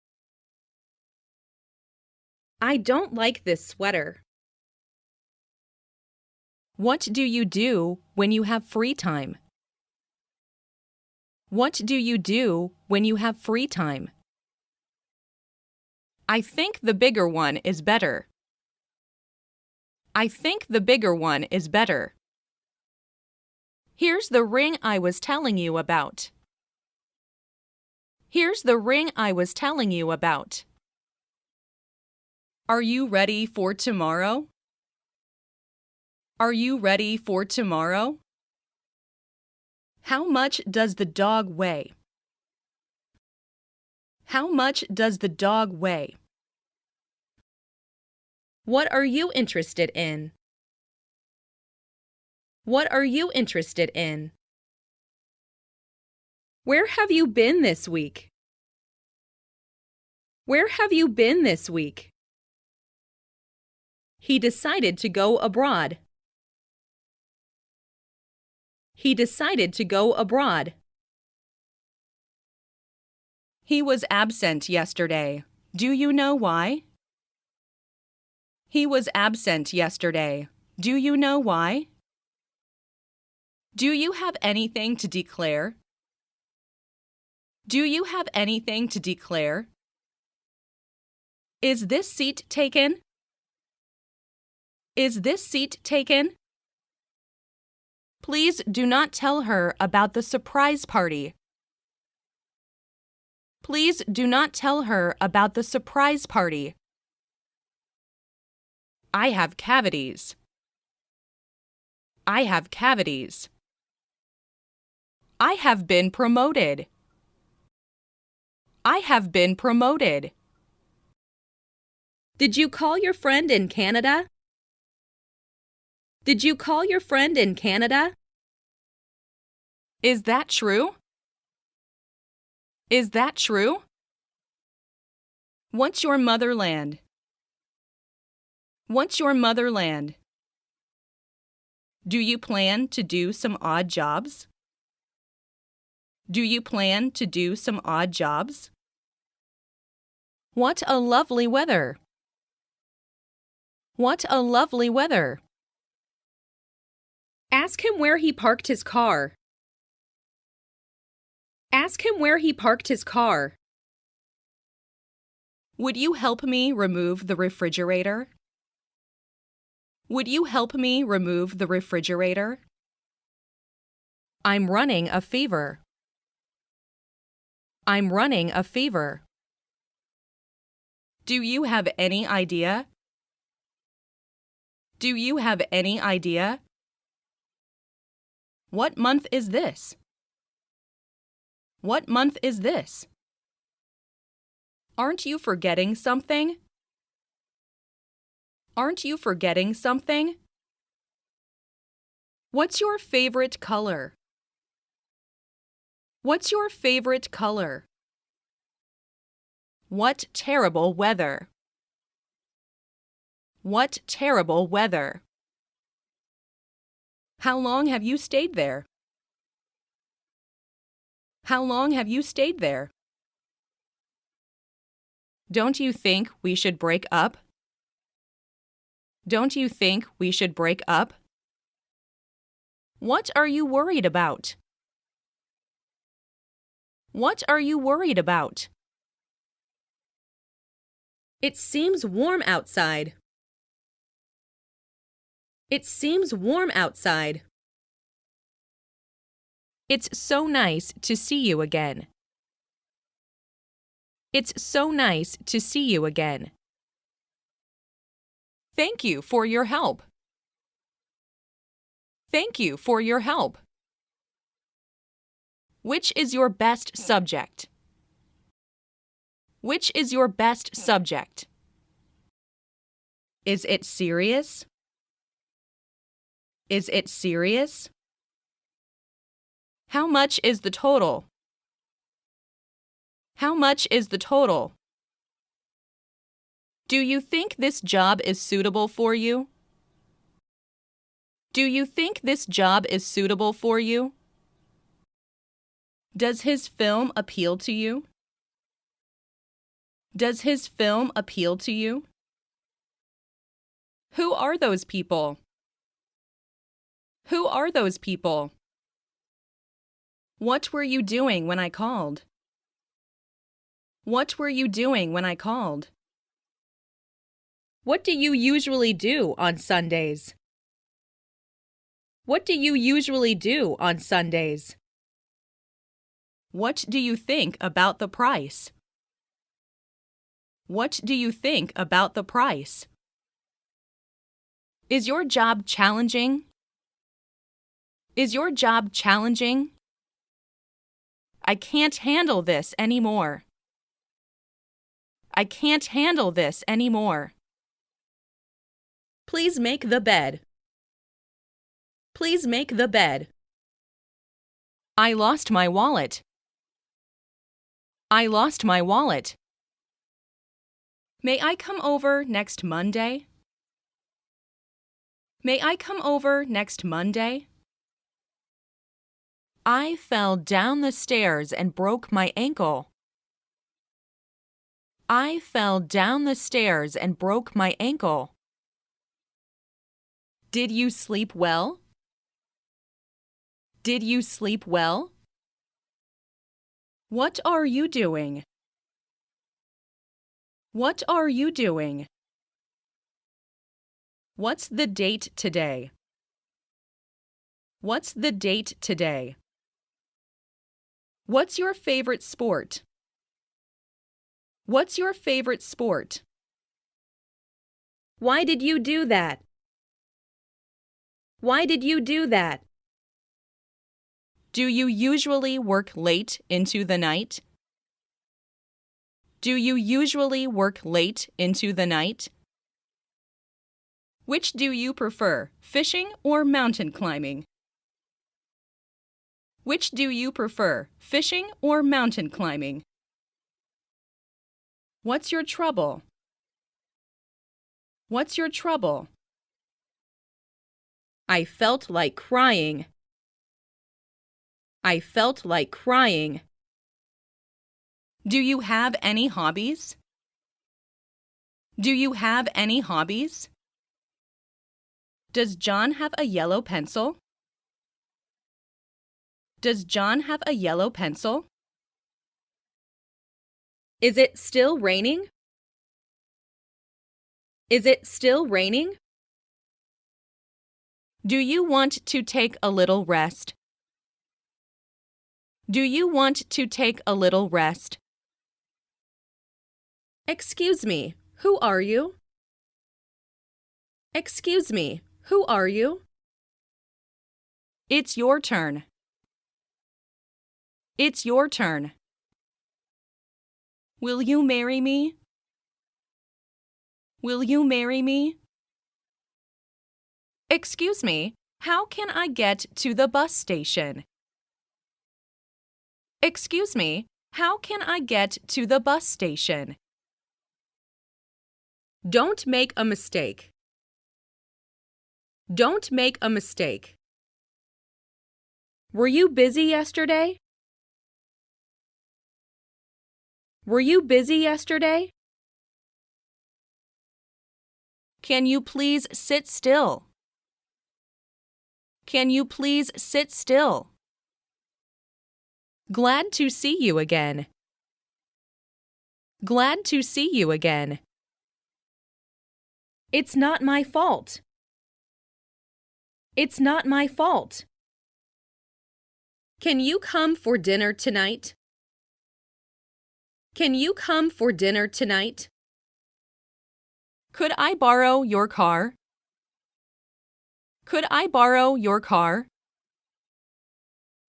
[SPEAKER 2] I don't like this sweater.
[SPEAKER 1] What do you do when you have free time? What do you do when you have free time? I think the bigger one is better. I think the bigger one is better. Here's the ring I was telling you about. Here's the ring I was telling you about. Are you ready for tomorrow? Are you ready for tomorrow? How much does the dog weigh? How much does the dog weigh?
[SPEAKER 2] What are you interested in? What are you interested in? Where have you been this week? Where have you been this week? He decided to go abroad. He decided to go abroad.
[SPEAKER 1] He was absent yesterday. Do you know why? He was absent yesterday. Do you know why? Do you have anything to declare? Do you have anything to declare? Is this seat taken? Is this seat taken? Please do not tell her about the surprise party. Please do not tell her about the surprise party. I have cavities. I have cavities. I have been promoted. I have been promoted.
[SPEAKER 2] Did you call your friend in Canada? Did you call your friend in Canada?
[SPEAKER 1] Is that true? Is that true? What's your motherland? What's your motherland? Do you plan to do some odd jobs? Do you plan to do some odd jobs? What a lovely weather! What a lovely weather!
[SPEAKER 2] Ask him where he parked his car. Ask him where he parked his car.
[SPEAKER 1] Would you help me remove the refrigerator? Would you help me remove the refrigerator? I'm running a fever. I'm running a fever. Do you have any idea? Do you have any idea? What month is this? What month is this? Aren't you forgetting something? Aren't you forgetting something? What's your favorite color? What's your favorite color? What terrible weather! What terrible weather! How long have you stayed there? How long have you stayed there? Don't you think we should break up? Don't you think we should break up? What are you worried about? What are you worried about?
[SPEAKER 2] It seems warm outside. It seems warm outside.
[SPEAKER 1] It's so nice to see you again. It's so nice to see you again. Thank you for your help. Thank you for your help. Which is your best subject? Which is your best subject? Is it serious? Is it serious? How much is the total? How much is the total? Do you think this job is suitable for you? Do you think this job is suitable for you? Does his film appeal to you? Does his film appeal to you? Who are those people? Who are those people? What were you doing when I called? What were you doing when I called?
[SPEAKER 2] What do you usually do on Sundays? What do you usually do on Sundays?
[SPEAKER 1] What do you think about the price? What do you think about the price? Is your job challenging? Is your job challenging? I can't handle this anymore. I can't handle this anymore.
[SPEAKER 2] Please make the bed. Please make the bed.
[SPEAKER 1] I lost my wallet. I lost my wallet. May I come over next Monday? May I come over next Monday? I fell down the stairs and broke my ankle. I fell down the stairs and broke my ankle. Did you sleep well? Did you sleep well? What are you doing? What are you doing? What's the date today? What's the date today? What's your favorite sport? What's your favorite sport?
[SPEAKER 2] Why did you do that? Why did you do that?
[SPEAKER 1] Do you usually work late into the night? Do you usually work late into the night? Which do you prefer, fishing or mountain climbing? Which do you prefer, fishing or mountain climbing? What's your trouble? What's your trouble?
[SPEAKER 2] I felt like crying. I felt like crying.
[SPEAKER 1] Do you have any hobbies? Do you have any hobbies? Does John have a yellow pencil? Does John have a yellow pencil?
[SPEAKER 2] Is it still raining? Is it still raining?
[SPEAKER 1] Do you want to take a little rest? Do you want to take a little rest?
[SPEAKER 2] Excuse me, who are you? Excuse me, who are you?
[SPEAKER 1] It's your turn. It's your turn. Will you marry me? Will you marry me? Excuse me, how can I get to the bus station? Excuse me, how can I get to the bus station?
[SPEAKER 2] Don't make a mistake. Don't make a mistake. Were you busy yesterday? Were you busy yesterday?
[SPEAKER 1] Can you please sit still? Can you please sit still? Glad to see you again. Glad to see you again.
[SPEAKER 2] It's not my fault. It's not my fault. Can you come for dinner tonight? Can you come for dinner tonight?
[SPEAKER 1] Could I borrow your car? Could I borrow your car?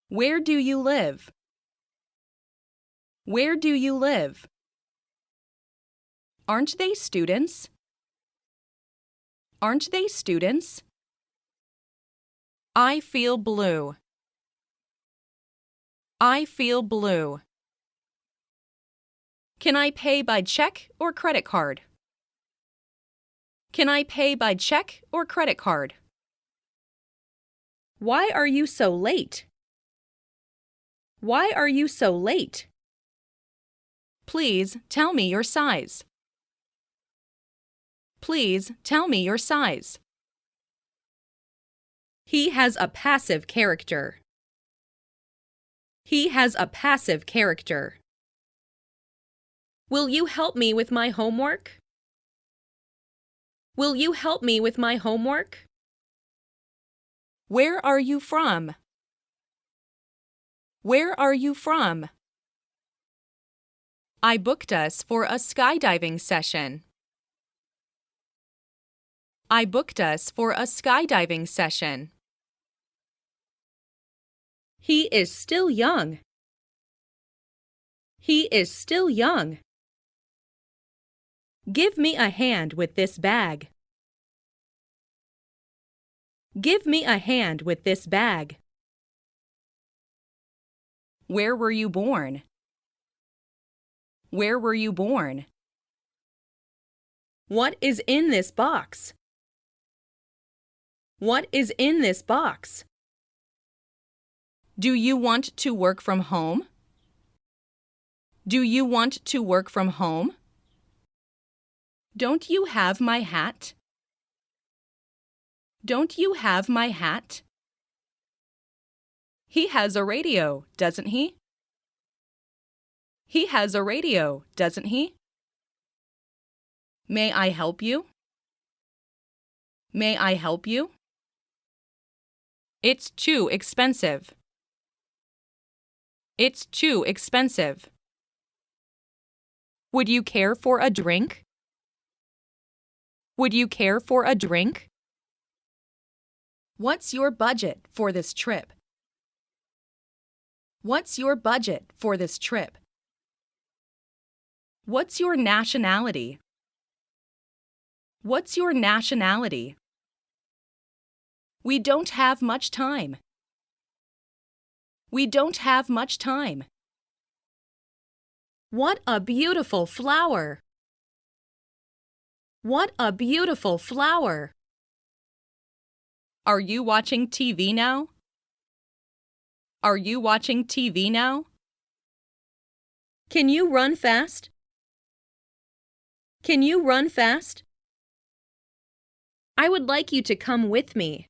[SPEAKER 1] Where do you live? Where do you live? Aren't they students? Aren't they students? I feel blue. I feel blue. Can I pay by check or credit card? Can I pay by check or credit card?
[SPEAKER 2] Why are you so late? Why are you so late?
[SPEAKER 1] Please tell me your size. Please tell me your size.
[SPEAKER 2] He has a passive character. He has a passive character. Will you help me with my homework? Will you help me with my homework?
[SPEAKER 1] Where are you from? Where are you from? I booked us for a skydiving session. I booked us for a skydiving session.
[SPEAKER 2] He is still young. He is still young. Give me a hand with this bag. Give me a hand with this bag.
[SPEAKER 1] Where were you born? Where were you born?
[SPEAKER 2] What is in this box? What is in this box?
[SPEAKER 1] Do you want to work from home? Do you want to work from home? Don't you have my hat? Don't you have my hat? He has a radio, doesn't he? He has a radio, doesn't he? May I help you? May I help you? It's too expensive. It's too expensive. Would you care for a drink? Would you care for a drink? What's your budget for this trip? What's your budget for this trip? What's your nationality? What's your nationality? We don't have much time. We don't have much time.
[SPEAKER 2] What a beautiful flower! What a beautiful flower!
[SPEAKER 1] Are you watching TV now? Are you watching TV now?
[SPEAKER 2] Can you run fast? Can you run fast? I would like you to come with me.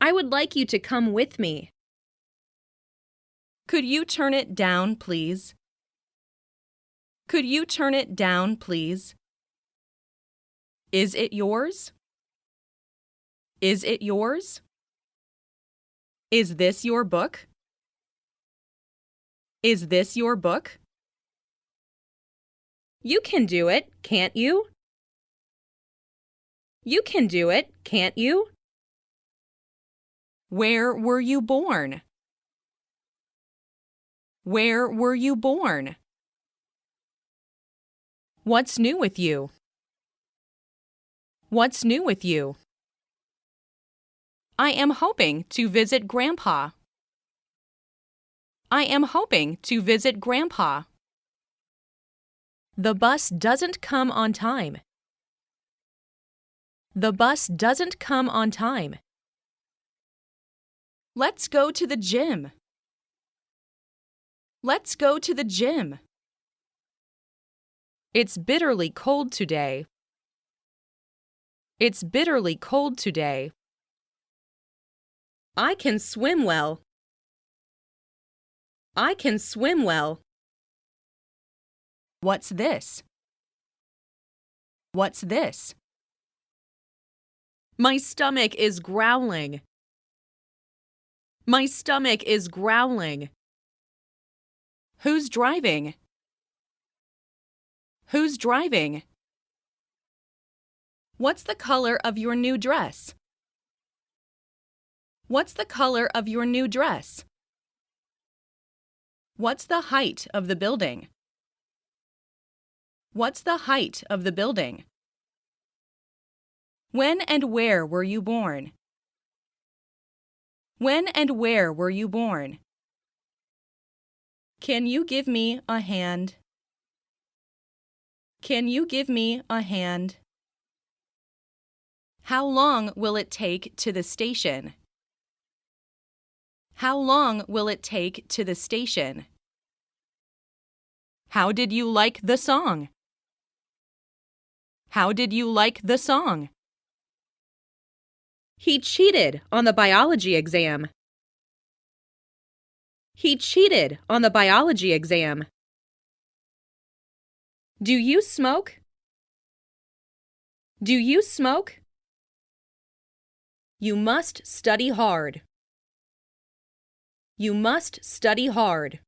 [SPEAKER 2] I would like you to come with me.
[SPEAKER 1] Could you turn it down, please? Could you turn it down, please? Is it yours? Is it yours? Is this your book? Is this your book?
[SPEAKER 2] You can do it, can't you? You can do it, can't you?
[SPEAKER 1] Where were you born? Where were you born? What's new with you? What's new with you? I am hoping to visit Grandpa. I am hoping to visit Grandpa. The bus doesn't come on time. The bus doesn't come on time. Let's go to the gym. Let's go to the gym. It's bitterly cold today. It's bitterly cold today.
[SPEAKER 2] I can swim well. I can swim well.
[SPEAKER 1] What's this? What's this?
[SPEAKER 2] My stomach is growling. My stomach is growling.
[SPEAKER 1] Who's driving? Who's driving? What's the color of your new dress? What's the color of your new dress? What's the height of the building? What's the height of the building? When and where were you born? When and where were you born? Can you give me a hand? Can you give me a hand? How long will it take to the station? How long will it take to the station? How did you like the song? How did you like the song?
[SPEAKER 2] He cheated on the biology exam. He cheated on the biology exam. Do you smoke? Do you smoke? You must study hard. You must study hard.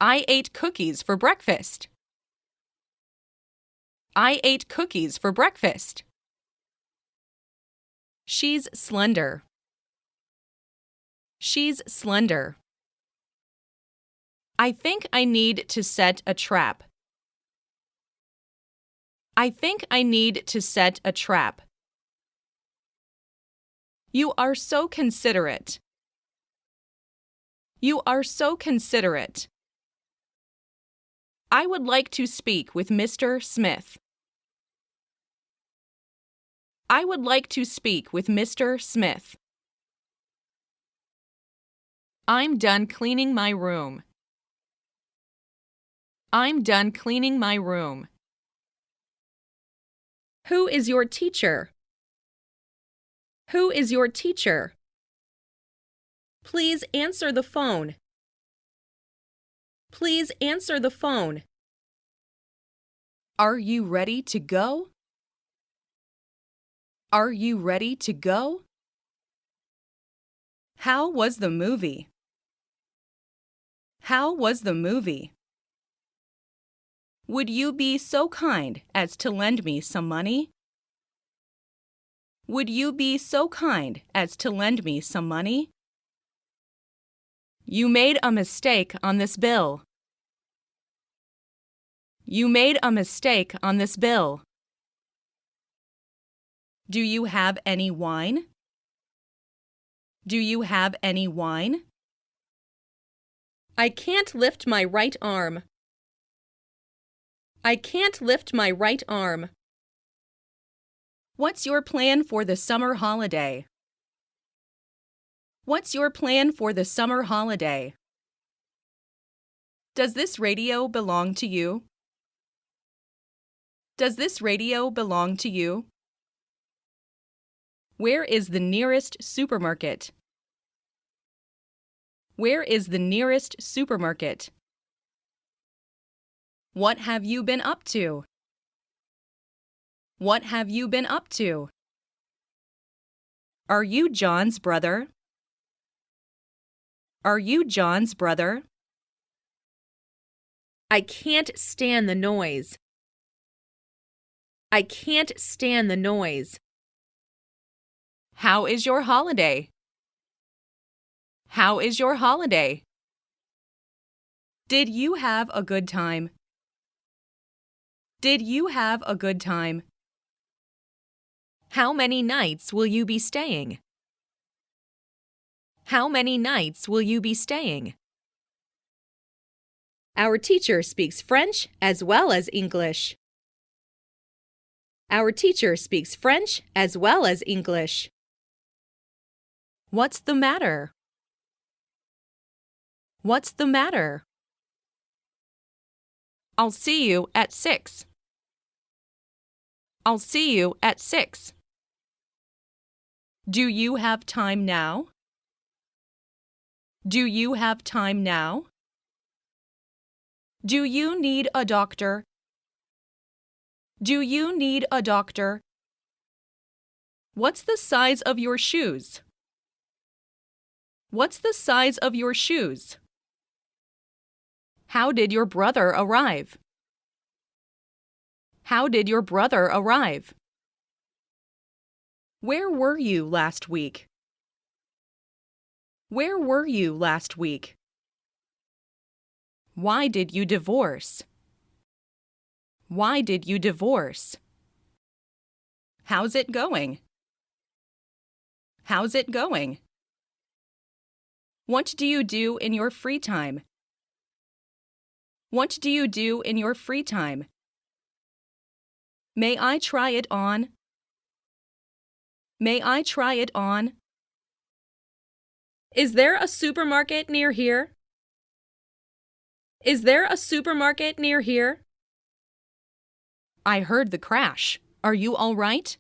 [SPEAKER 1] I ate cookies for breakfast. I ate cookies for breakfast. She's slender. She's slender. I think I need to set a trap. I think I need to set a trap. You are so considerate. You are so considerate. I would like to speak with Mr. Smith. I would like to speak with Mr. Smith. I'm done cleaning my room. I'm done cleaning my room.
[SPEAKER 2] Who is your teacher? Who is your teacher? Please answer the phone. Please answer the phone.
[SPEAKER 1] Are you ready to go? Are you ready to go? How was the movie? How was the movie? Would you be so kind as to lend me some money? Would you be so kind as to lend me some money? You made a mistake on this bill. You made a mistake on this bill. Do you have any wine? Do you have any wine?
[SPEAKER 2] I can't lift my right arm. I can't lift my right arm.
[SPEAKER 1] What's your plan for the summer holiday? What's your plan for the summer holiday? Does this radio belong to you? Does this radio belong to you? Where is the nearest supermarket? Where is the nearest supermarket? What have you been up to? What have you been up to? Are you John's brother? Are you John's brother?
[SPEAKER 2] I can't stand the noise. I can't stand the noise.
[SPEAKER 1] How is your holiday? How is your holiday? Did you have a good time? Did you have a good time? How many nights will you be staying? How many nights will you be staying?
[SPEAKER 2] Our teacher speaks French as well as English. Our teacher speaks French as well as English.
[SPEAKER 1] What's the matter? What's the matter? I'll see you at 6. I'll see you at 6. Do you have time now? Do you have time now? Do you need a doctor? Do you need a doctor? What's the size of your shoes? What's the size of your shoes? How did your brother arrive? How did your brother arrive? Where were you last week? Where were you last week? Why did you divorce? Why did you divorce? How's it going? How's it going? What do you do in your free time? What do you do in your free time? May I try it on? May I try it on?
[SPEAKER 2] Is there a supermarket near here? Is there a supermarket near here?
[SPEAKER 1] I heard the crash. Are you all right?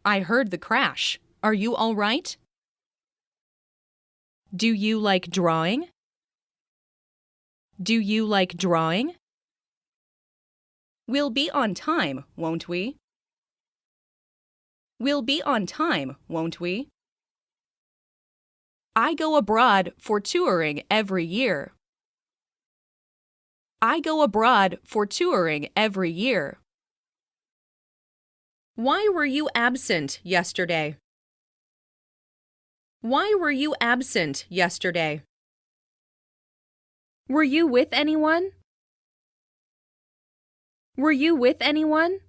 [SPEAKER 1] I heard the crash. Are you all right? Do you like drawing? Do you like drawing? We'll be on time, won't we? We'll be on time, won't we? I go abroad for touring every year. I go abroad for touring every year.
[SPEAKER 2] Why were you absent yesterday? Why were you absent yesterday? Were you with anyone? Were you with anyone?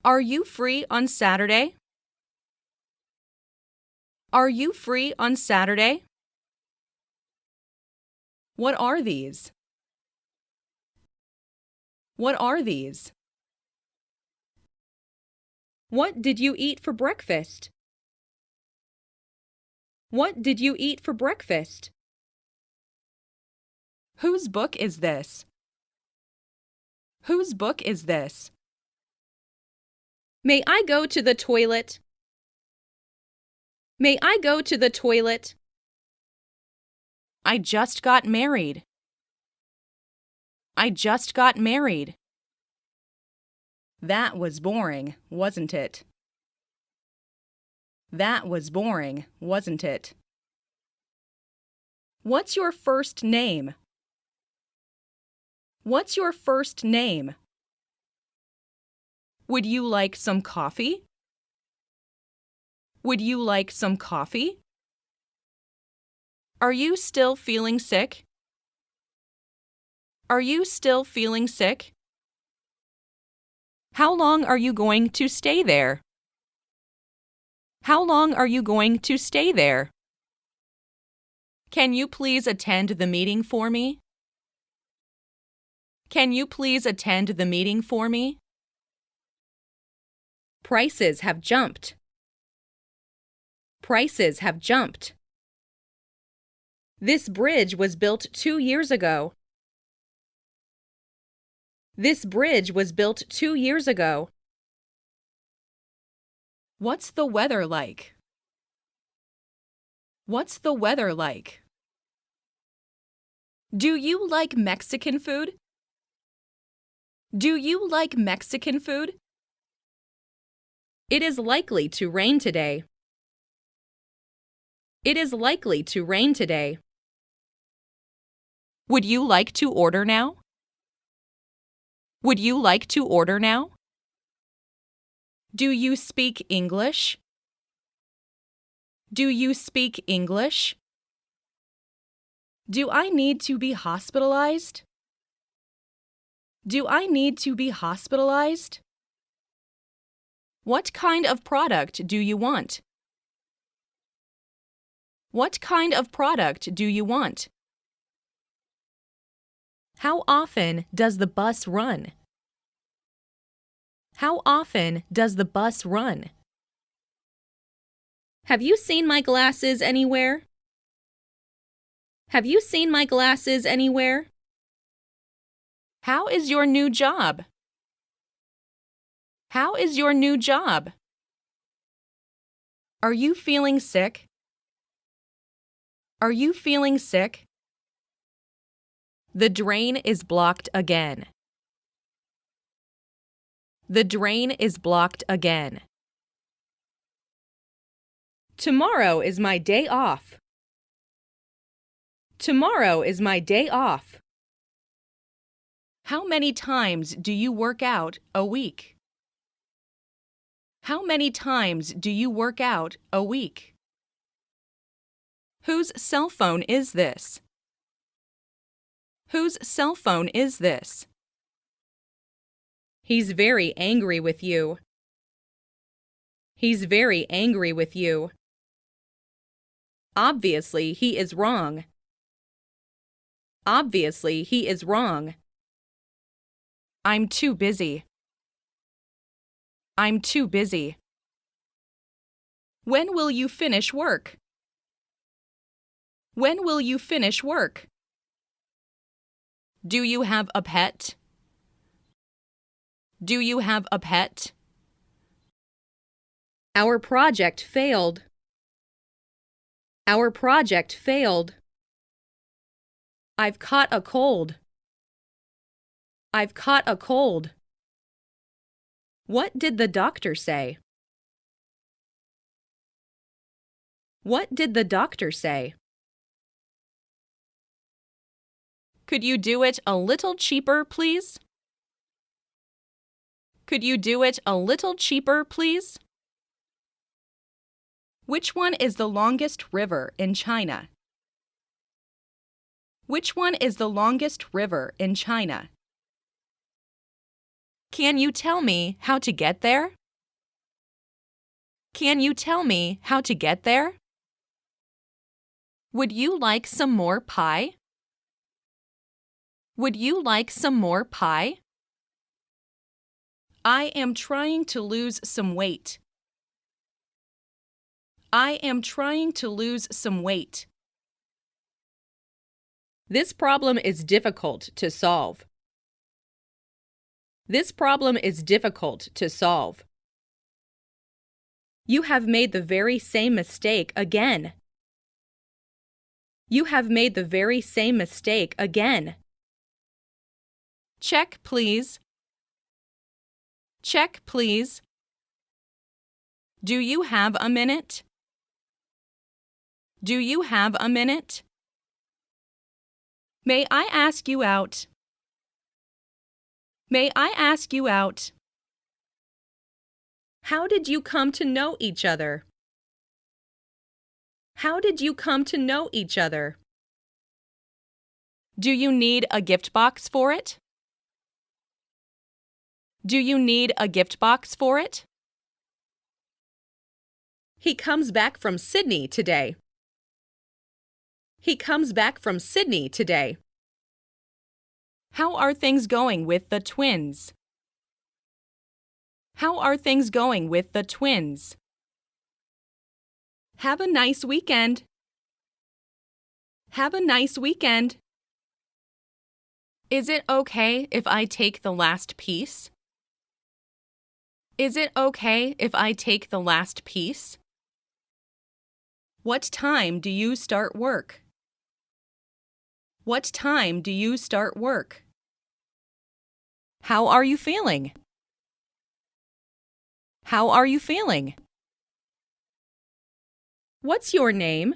[SPEAKER 1] Are you free on Saturday? Are you free on Saturday? What are these? What are these?
[SPEAKER 2] What did you eat for breakfast? What did you eat for breakfast?
[SPEAKER 1] Whose book is this? Whose book is this?
[SPEAKER 2] May I go to the toilet? May I go to the toilet?
[SPEAKER 1] I just got married. I just got married. That was boring, wasn't it? That was boring, wasn't it? What's your first name? What's your first name? Would you like some coffee? Would you like some coffee? Are you still feeling sick? Are you still feeling sick? How long are you going to stay there? How long are you going to stay there? Can you please attend the meeting for me? Can you please attend the meeting for me?
[SPEAKER 2] Prices have jumped. Prices have jumped. This bridge was built 2 years ago. This bridge was built 2 years ago.
[SPEAKER 1] What's the weather like? What's the weather like? Do you like Mexican food? Do you like Mexican food?
[SPEAKER 2] It is likely to rain today. It is likely to rain today.
[SPEAKER 1] Would you like to order now? Would you like to order now? Do you speak English? Do you speak English? Do I need to be hospitalized? Do I need to be hospitalized? What kind of product do you want? What kind of product do you want? How often does the bus run? How often does the bus run?
[SPEAKER 2] Have you seen my glasses anywhere? Have you seen my glasses anywhere?
[SPEAKER 1] How is your new job? How is your new job? Are you feeling sick? Are you feeling sick?
[SPEAKER 2] The drain is blocked again. The drain is blocked again. Tomorrow is my day off. Tomorrow is my day off.
[SPEAKER 1] How many times do you work out a week? How many times do you work out a week? Whose cell phone is this? Whose cell phone is this?
[SPEAKER 2] He's very angry with you. He's very angry with you. Obviously, he is wrong. Obviously, he is wrong.
[SPEAKER 1] I'm too busy. I'm too busy. When will you finish work? When will you finish work? Do you have a pet? Do you have a pet?
[SPEAKER 2] Our project failed. Our project failed. I've caught a cold. I've caught a cold. What did the doctor say? What did the doctor say?
[SPEAKER 1] Could you do it a little cheaper, please? Could you do it a little cheaper, please? Which one is the longest river in China? Which one is the longest river in China? Can you tell me how to get there? Can you tell me how to get there? Would you like some more pie? Would you like some more pie? I am trying to lose some weight. I am trying to lose some weight.
[SPEAKER 2] This problem is difficult to solve. This problem is difficult to solve. You have made the very same mistake again. You have made the very same mistake again.
[SPEAKER 1] Check, please. Check, please. Do you have a minute? Do you have a minute? May I ask you out? May I ask you out?
[SPEAKER 2] How did you come to know each other? How did you come to know each other?
[SPEAKER 1] Do you need a gift box for it? Do you need a gift box for it?
[SPEAKER 2] He comes back from Sydney today. He comes back from Sydney today.
[SPEAKER 1] How are things going with the twins? How are things going with the twins? Have a nice weekend. Have a nice weekend. Is it okay if I take the last piece? Is it okay if I take the last piece? What time do you start work? What time do you start work? How are you feeling? How are you feeling?
[SPEAKER 2] What's your name?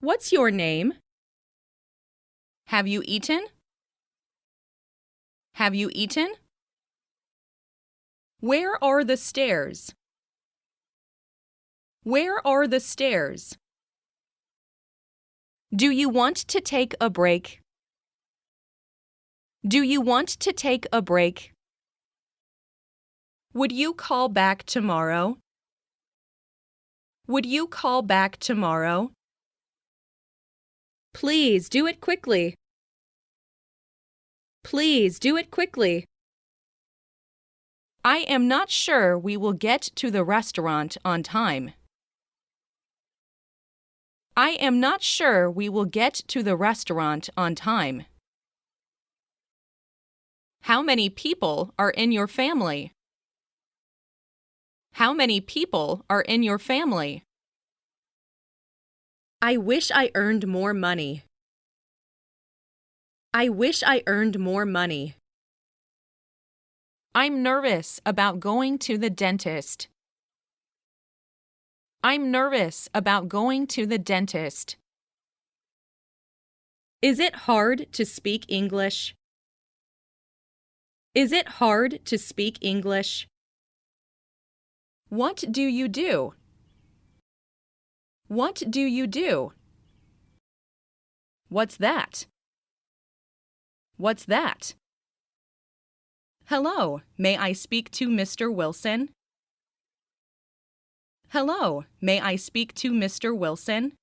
[SPEAKER 2] What's your name?
[SPEAKER 1] Have you eaten? Have you eaten? Where are the stairs? Where are the stairs? Do you want to take a break? Do you want to take a break? Would you call back tomorrow? Would you call back tomorrow?
[SPEAKER 2] Please do it quickly. Please do it quickly.
[SPEAKER 1] I am not sure we will get to the restaurant on time. I am not sure we will get to the restaurant on time. How many people are in your family? How many people are in your family?
[SPEAKER 2] I wish I earned more money. I wish I earned more money.
[SPEAKER 1] I'm nervous about going to the dentist. I'm nervous about going to the dentist.
[SPEAKER 2] Is it hard to speak English? Is it hard to speak English?
[SPEAKER 1] What do you do? What do you do? What's that? What's that? Hello, may I speak to Mr. Wilson? Hello, may I speak to Mr. Wilson?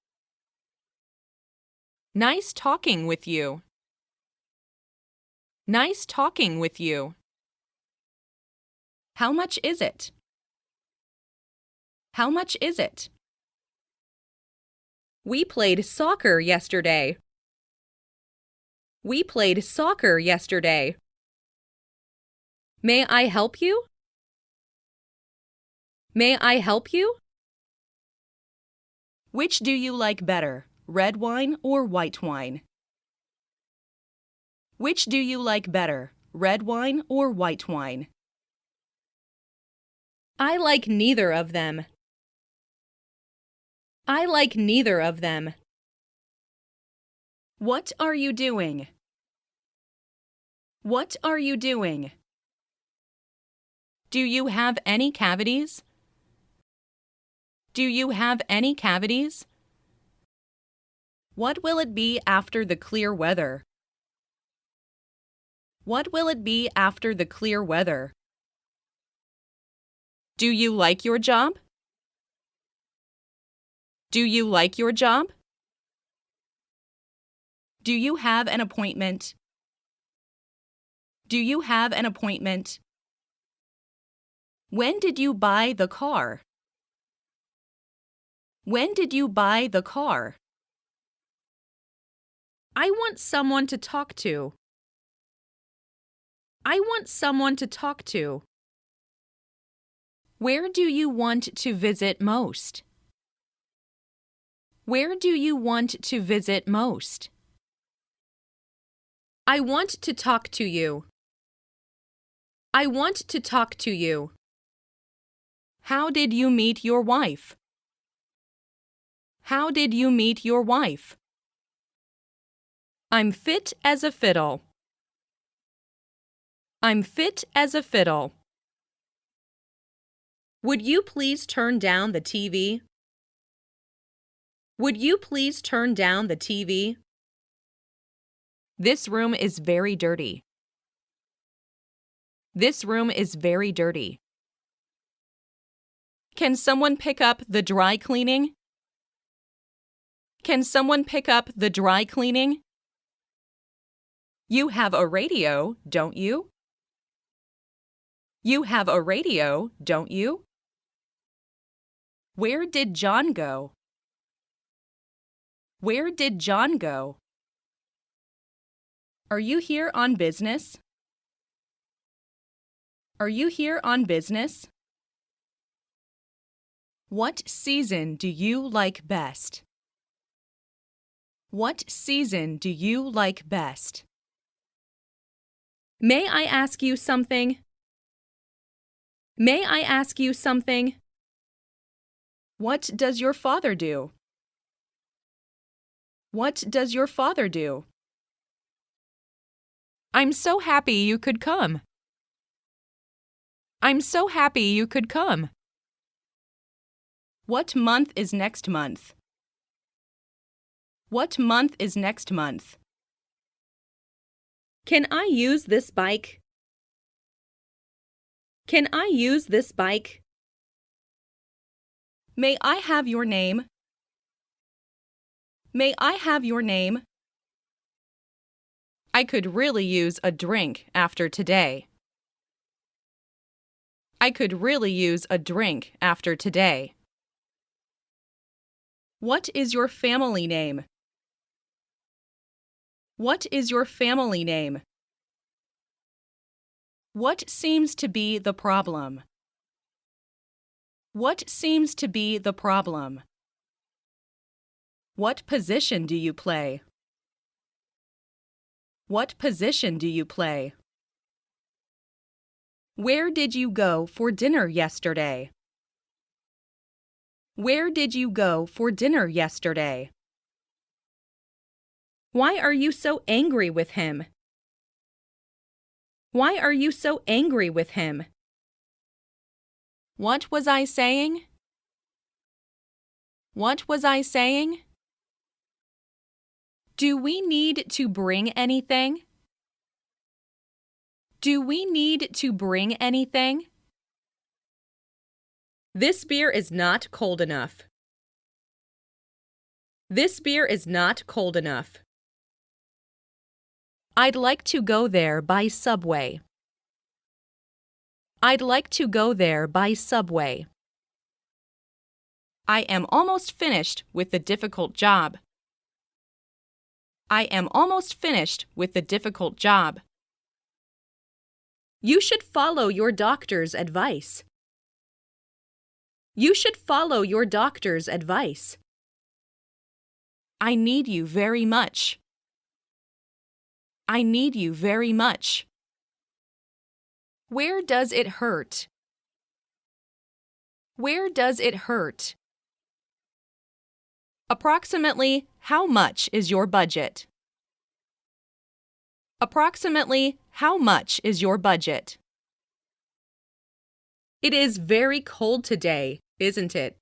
[SPEAKER 1] Nice talking with you. Nice talking with you. How much is it? How much is it?
[SPEAKER 2] We played soccer yesterday. We played soccer yesterday. May I help you? May I help you?
[SPEAKER 1] Which do you like better, red wine or white wine? Which do you like better, red wine or white wine?
[SPEAKER 2] I like neither of them. I like neither of them.
[SPEAKER 1] What are you doing? What are you doing? Do you have any cavities? Do you have any cavities? What will it be after the clear weather? What will it be after the clear weather? Do you like your job? Do you like your job? Do you have an appointment? Do you have an appointment? When did you buy the car? When did you buy the car?
[SPEAKER 2] I want someone to talk to. I want someone to talk to.
[SPEAKER 1] Where do you want to visit most? Where do you want to visit most?
[SPEAKER 2] I want to talk to you. I want to talk to you.
[SPEAKER 1] How did you meet your wife? How did you meet your wife? I'm fit as a fiddle. I'm fit as a fiddle.
[SPEAKER 2] Would you please turn down the TV? Would you please turn down the TV?
[SPEAKER 1] This room is very dirty. This room is very dirty. Can someone pick up the dry cleaning? Can someone pick up the dry cleaning? You have a radio, don't you? You have a radio, don't you? Where did John go? Where did John go? Are you here on business? Are you here on business? What season do you like best? What season do you like best?
[SPEAKER 2] May I ask you something? May I ask you something?
[SPEAKER 1] What does your father do? What does your father do? I'm so happy you could come. I'm so happy you could come. What month is next month? What month is next month?
[SPEAKER 2] Can I use this bike? Can I use this bike?
[SPEAKER 1] May I have your name? May I have your name? I could really use a drink after today. I could really use a drink after today. What is your family name? What is your family name? What seems to be the problem? What seems to be the problem? What position do you play? What position do you play? Where did you go for dinner yesterday? Where did you go for dinner yesterday?
[SPEAKER 2] Why are you so angry with him? Why are you so angry with him?
[SPEAKER 1] What was I saying? What was I saying? Do we need to bring anything? Do we need to bring anything?
[SPEAKER 2] This beer is not cold enough. This beer is not cold enough.
[SPEAKER 1] I'd like to go there by subway. I'd like to go there by subway. I am almost finished with the difficult job. I am almost finished with the difficult job.
[SPEAKER 2] You should follow your doctor's advice. You should follow your doctor's advice.
[SPEAKER 1] I need you very much. I need you very much. Where does it hurt? Where does it hurt? Approximately how much is your budget? Approximately how much is your budget?
[SPEAKER 2] It is very cold today, isn't it?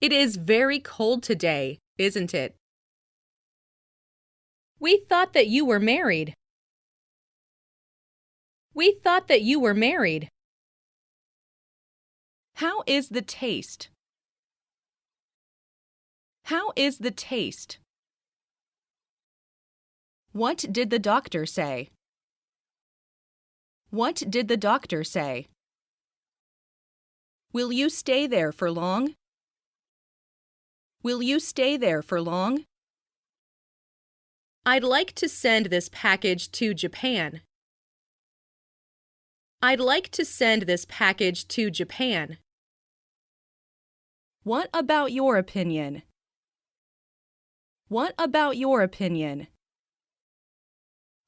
[SPEAKER 2] It is very cold today, isn't it? We thought that you were married. We thought that you were married.
[SPEAKER 1] How is the taste? How is the taste? What did the doctor say? What did the doctor say? Will you stay there for long? Will you stay there for long?
[SPEAKER 2] I'd like to send this package to Japan. I'd like to send this package to Japan.
[SPEAKER 1] What about your opinion? What about your opinion?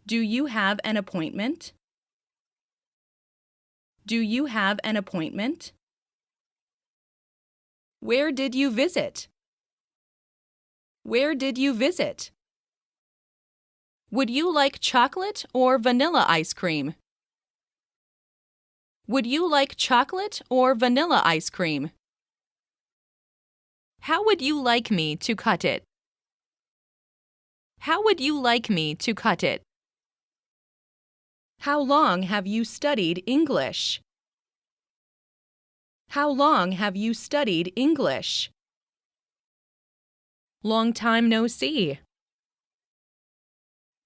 [SPEAKER 1] Do you have an appointment? Do you have an appointment? Where did you visit? Where did you visit? Would you like chocolate or vanilla ice cream? Would you like chocolate or vanilla ice cream? How would you like me to cut it? How would you like me to cut it? How long have you studied English? How long have you studied English? Long time no see.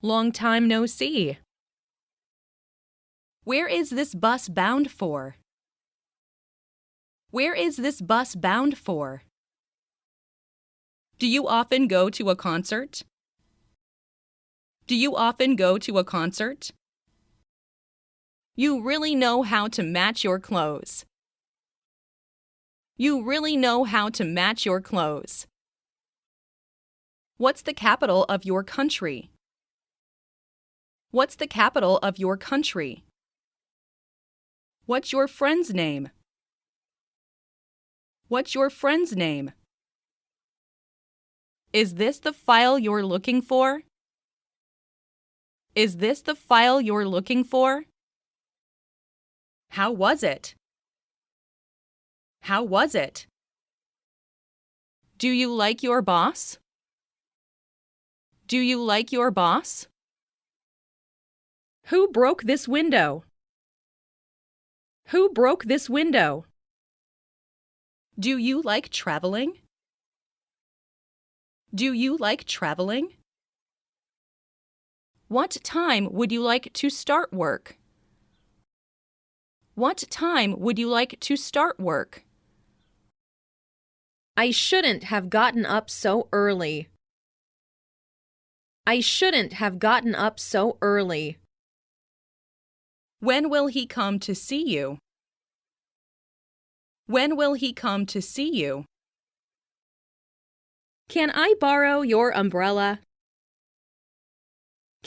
[SPEAKER 1] Long time no see. Where is this bus bound for? Where is this bus bound for? Do you often go to a concert? Do you often go to a concert? You really know how to match your clothes. You really know how to match your clothes. What's the capital of your country? What's the capital of your country? What's your friend's name? What's your friend's name? Is this the file you're looking for? Is this the file you're looking for? How was it? How was it? Do you like your boss? Do you like your boss?
[SPEAKER 2] Who broke this window? Who broke this window?
[SPEAKER 1] Do you like traveling? Do you like traveling? What time would you like to start work? What time would you like to start work?
[SPEAKER 2] I shouldn't have gotten up so early. I shouldn't have gotten up so early.
[SPEAKER 1] When will he come to see you? When will he come to see you?
[SPEAKER 2] Can I borrow your umbrella?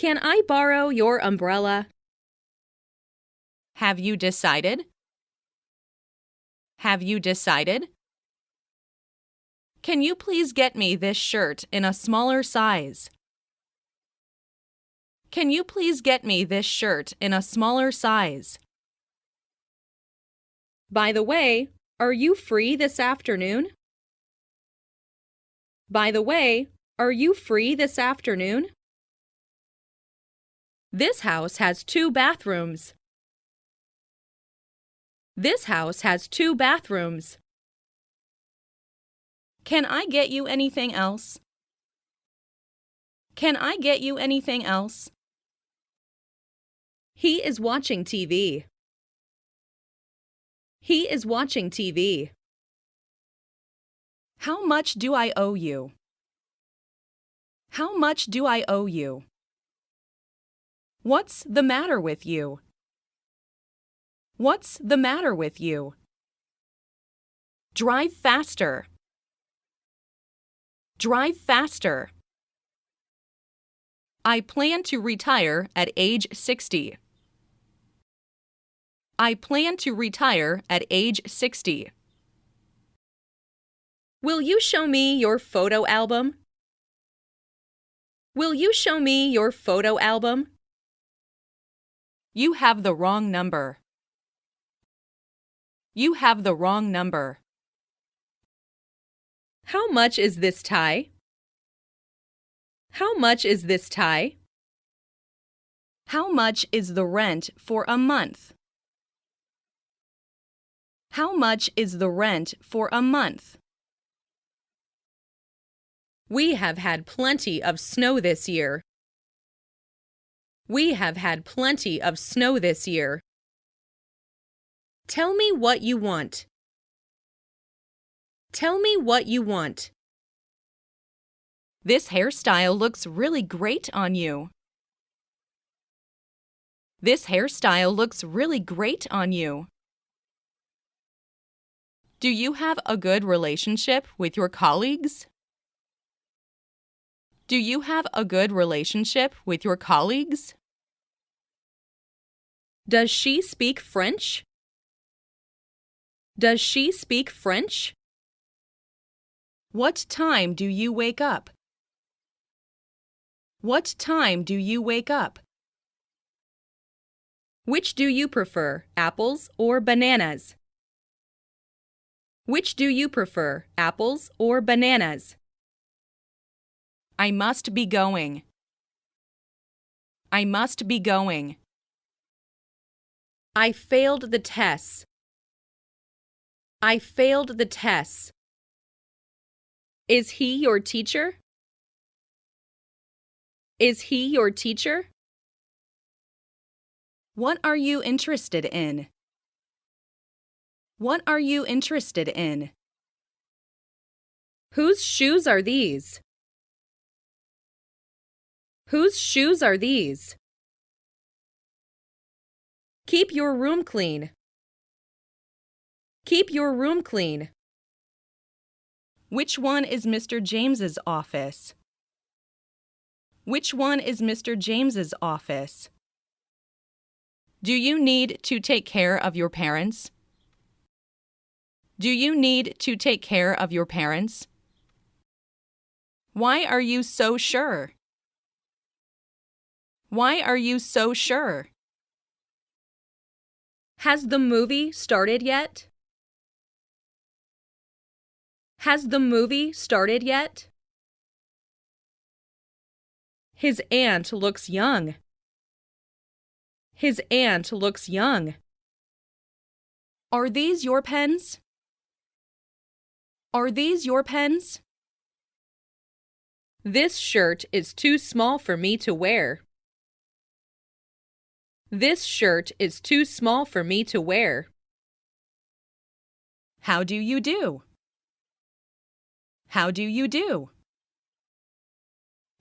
[SPEAKER 2] Can I borrow your umbrella?
[SPEAKER 1] Have you decided? Have you decided? Can you please get me this shirt in a smaller size? Can you please get me this shirt in a smaller size?
[SPEAKER 2] By the way, are you free this afternoon? By the way, are you free this afternoon? This house has 2 bathrooms. This house has 2 bathrooms.
[SPEAKER 1] Can I get you anything else? Can I get you anything else?
[SPEAKER 2] He is watching TV. He is watching TV.
[SPEAKER 1] How much do I owe you? How much do I owe you? What's the matter with you? What's the matter with you? Drive faster. Drive faster. I plan to retire at age 60. I plan to retire at age 60.
[SPEAKER 2] Will you show me your photo album? Will you show me your photo album?
[SPEAKER 1] You have the wrong number. You have the wrong number.
[SPEAKER 2] How much is this tie? How much is this tie?
[SPEAKER 1] How much is the rent for a month? How much is the rent for a month?
[SPEAKER 2] We have had plenty of snow this year. We have had plenty of snow this year. Tell me what you want. Tell me what you want.
[SPEAKER 1] This hairstyle looks really great on you. This hairstyle looks really great on you. Do you have a good relationship with your colleagues? Do you have a good relationship with your colleagues?
[SPEAKER 2] Does she speak French? Does she speak French?
[SPEAKER 1] What time do you wake up? What time do you wake up?
[SPEAKER 2] Which do you prefer, apples or bananas? Which do you prefer, apples or bananas?
[SPEAKER 1] I must be going. I must be going.
[SPEAKER 2] I failed the tests. I failed the tests. Is he your teacher? Is he your teacher?
[SPEAKER 1] What are you interested in? What are you interested in?
[SPEAKER 2] Whose shoes are these? Whose shoes are these? Keep your room clean. Keep your room clean.
[SPEAKER 1] Which one is Mr. James's office? Which one is Mr. James's office? Do you need to take care of your parents? Do you need to take care of your parents? Why are you so sure? Why are you so sure?
[SPEAKER 2] Has the movie started yet? Has the movie started yet? His aunt looks young. His aunt looks young.
[SPEAKER 1] Are these your pens? Are these your pens?
[SPEAKER 2] This shirt is too small for me to wear. This shirt is too small for me to wear.
[SPEAKER 1] How do you do? How do you do?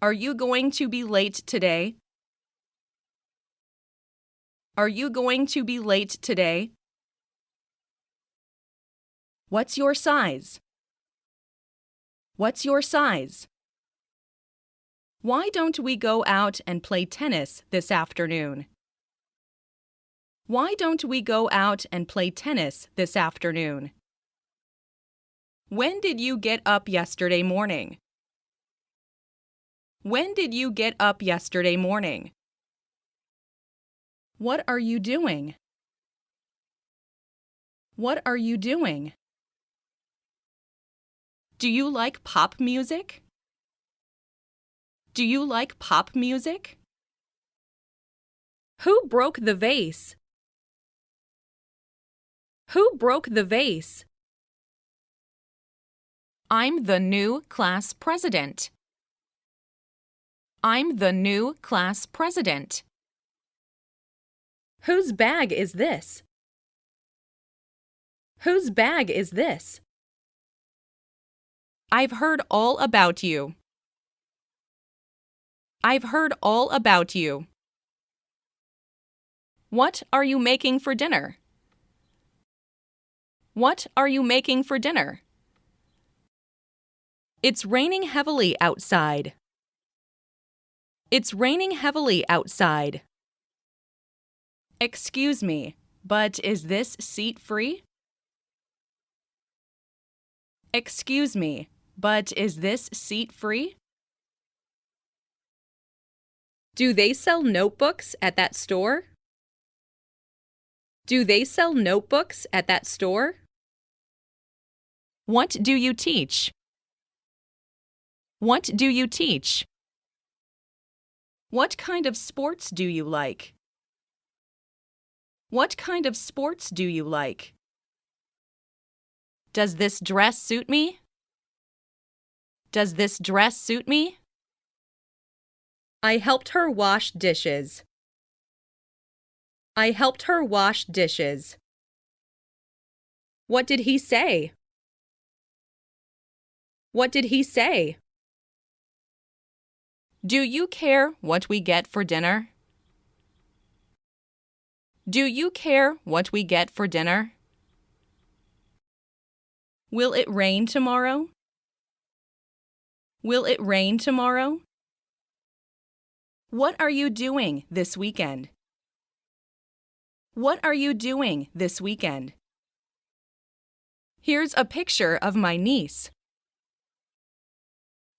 [SPEAKER 1] Are you going to be late today? Are you going to be late today? What's your size? What's your size? Why don't we go out and play tennis this afternoon? Why don't we go out and play tennis this afternoon? When did you get up yesterday morning? When did you get up yesterday morning? What are you doing? What are you doing? Do you like pop music? Do you like pop music?
[SPEAKER 2] Who broke the vase? Who broke the vase?
[SPEAKER 1] I'm the new class president. I'm the new class president.
[SPEAKER 2] Whose bag is this? Whose bag is this?
[SPEAKER 1] I've heard all about you. I've heard all about you. What are you making for dinner? What are you making for dinner? It's raining heavily outside. It's raining heavily outside. Excuse me, but is this seat free? Excuse me, but is this seat free?
[SPEAKER 2] Do they sell notebooks at that store? Do they sell notebooks at that store?
[SPEAKER 1] What do you teach? What do you teach? What kind of sports do you like? What kind of sports do you like? Does this dress suit me? Does this dress suit me?
[SPEAKER 2] I helped her wash dishes. I helped her wash dishes. What did he say? What did he say?
[SPEAKER 1] Do you care what we get for dinner? Do you care what we get for dinner? Will it rain tomorrow? Will it rain tomorrow? What are you doing this weekend? What are you doing this weekend? Here's a picture of my niece.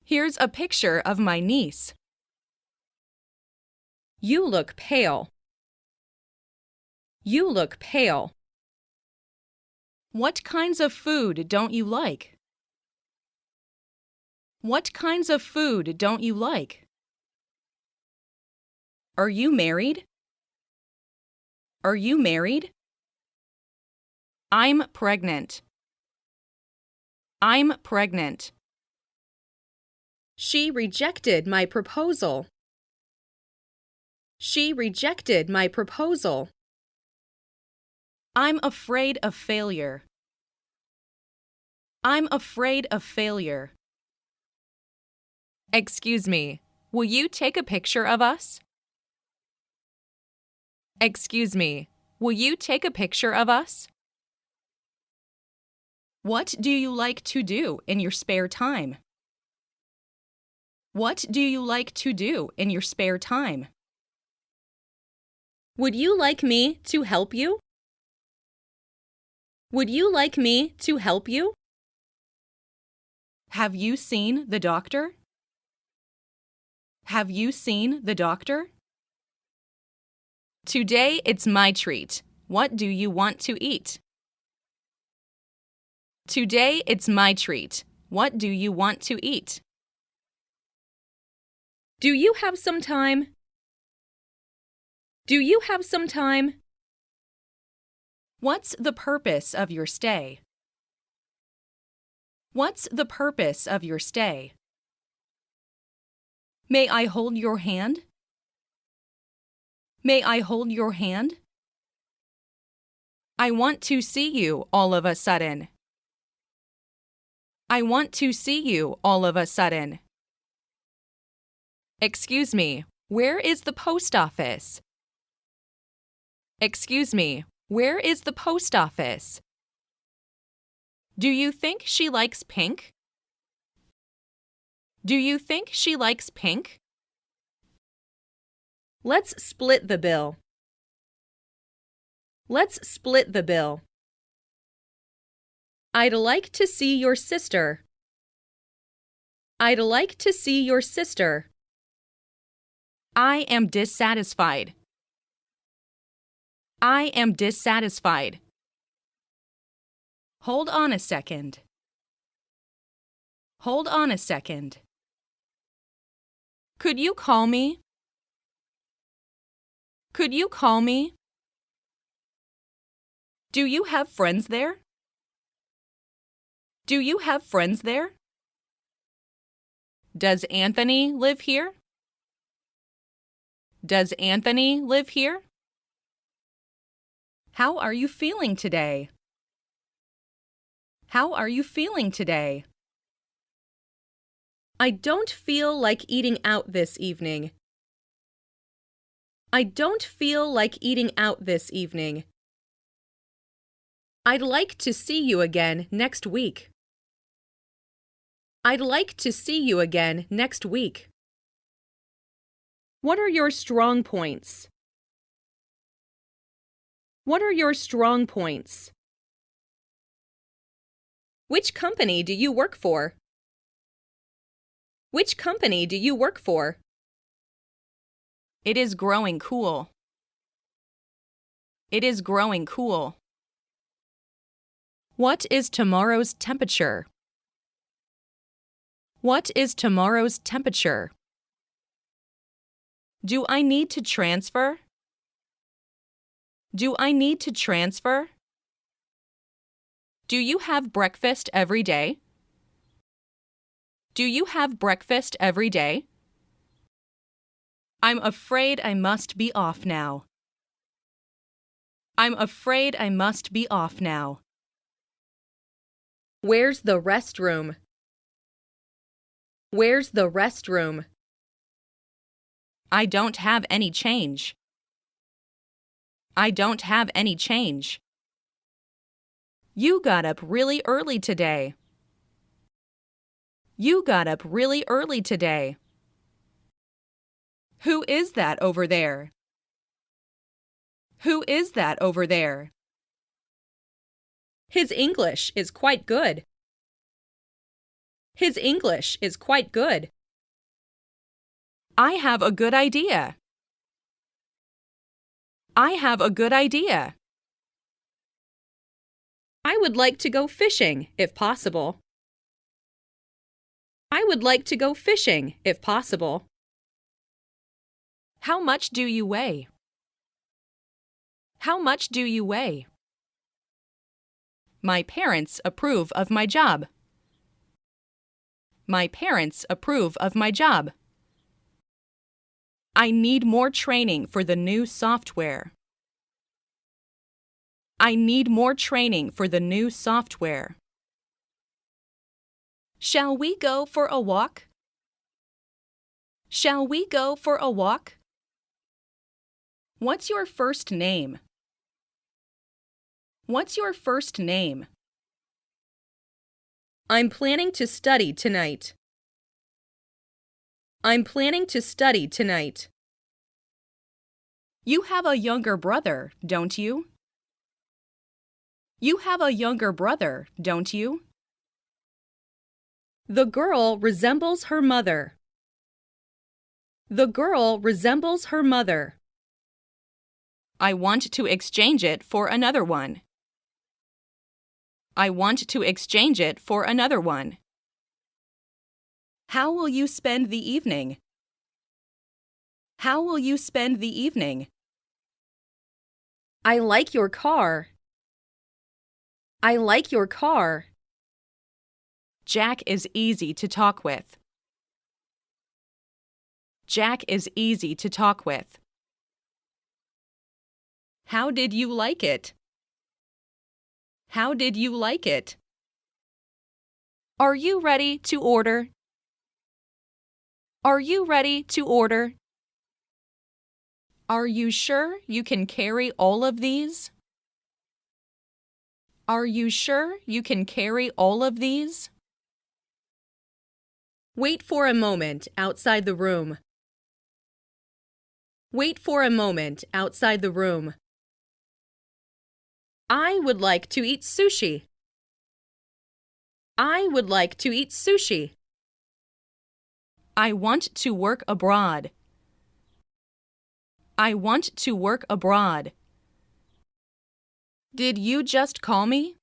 [SPEAKER 1] Here's a picture of my niece.
[SPEAKER 2] You look pale. You look pale.
[SPEAKER 1] What kinds of food don't you like? What kinds of food don't you like? Are you married? Are you married? I'm pregnant. I'm pregnant.
[SPEAKER 2] She rejected my proposal. She rejected my proposal.
[SPEAKER 1] I'm afraid of failure. I'm afraid of failure. Excuse me, will you take a picture of us? Excuse me, will you take a picture of us? What do you like to do in your spare time? What do you like to do in your spare time?
[SPEAKER 2] Would you like me to help you? Would you like me to help you?
[SPEAKER 1] Have you seen the doctor? Have you seen the doctor? Today it's my treat. What do you want to eat? Today it's my treat. What do you want to eat?
[SPEAKER 2] Do you have some time? Do you have some time?
[SPEAKER 1] What's the purpose of your stay? What's the purpose of your stay? May I hold your hand? May I hold your hand? I want to see you all of a sudden. I want to see you all of a sudden. Excuse me, where is the post office? Excuse me, where is the post office? Do you think she likes pink? Do you think she likes pink?
[SPEAKER 2] Let's split the bill. Let's split the bill. I'd like to see your sister. I'd like to see your sister.
[SPEAKER 1] I am dissatisfied. I am dissatisfied. Hold on a second. Hold on a second. Could you call me? Could you call me? Do you have friends there? Do you have friends there? Does Anthony live here? Does Anthony live here? How are you feeling today? How are you feeling today?
[SPEAKER 2] I don't feel like eating out this evening. I don't feel like eating out this evening. I'd like to see you again next week. I'd like to see you again next week. What are your strong points? What are your strong points? Which company do you work for? Which company do you work for?
[SPEAKER 1] It is growing cool. It is growing cool. What is tomorrow's temperature? What is tomorrow's temperature? Do I need to transfer? Do I need to transfer? Do you have breakfast every day? Do you have breakfast every day? I'm afraid I must be off now. I'm afraid I must be off now.
[SPEAKER 2] Where's the restroom? Where's the restroom?
[SPEAKER 1] I don't have any change. I don't have any change. You got up really early today. You got up really early today. Who is that over there? Who is that over there?
[SPEAKER 2] His English is quite good. His English is quite good.
[SPEAKER 1] I have a good idea. I have a good idea.
[SPEAKER 2] I would like to go fishing, if possible. I would like to go fishing, if possible.
[SPEAKER 1] How much do you weigh? How much do you weigh? My parents approve of my job. My parents approve of my job. I need more training for the new software. I need more training for the new software. Shall we go for a walk? Shall we go for a walk? What's your first name? What's your first name?
[SPEAKER 2] I'm planning to study tonight. I'm planning to study tonight.
[SPEAKER 1] You have a younger brother, don't you? You have a younger brother, don't you?
[SPEAKER 2] The girl resembles her mother. The girl resembles her mother.
[SPEAKER 1] I want to exchange it for another one. I want to exchange it for another one. How will you spend the evening? How will you spend the evening?
[SPEAKER 2] I like your car. I like your car.
[SPEAKER 1] Jack is easy to talk with. Jack is easy to talk with. How did you like it? How did you like it? Are you ready to order? Are you ready to order? Are you sure you can carry all of these? Are you sure you can carry all of these?
[SPEAKER 2] Wait for a moment outside the room. Wait for a moment outside the room. I would like to eat sushi. I would like to eat sushi.
[SPEAKER 1] I want to work abroad. I want to work abroad. Did you just call me?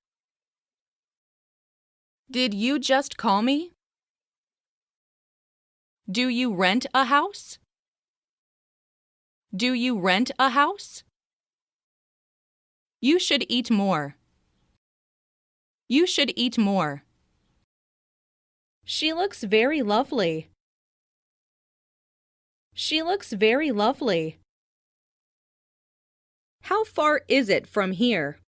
[SPEAKER 1] Did you just call me? Do you rent a house? Do you rent a house? You should eat more. You should eat more.
[SPEAKER 2] She looks very lovely. She looks very lovely. How far is it from here?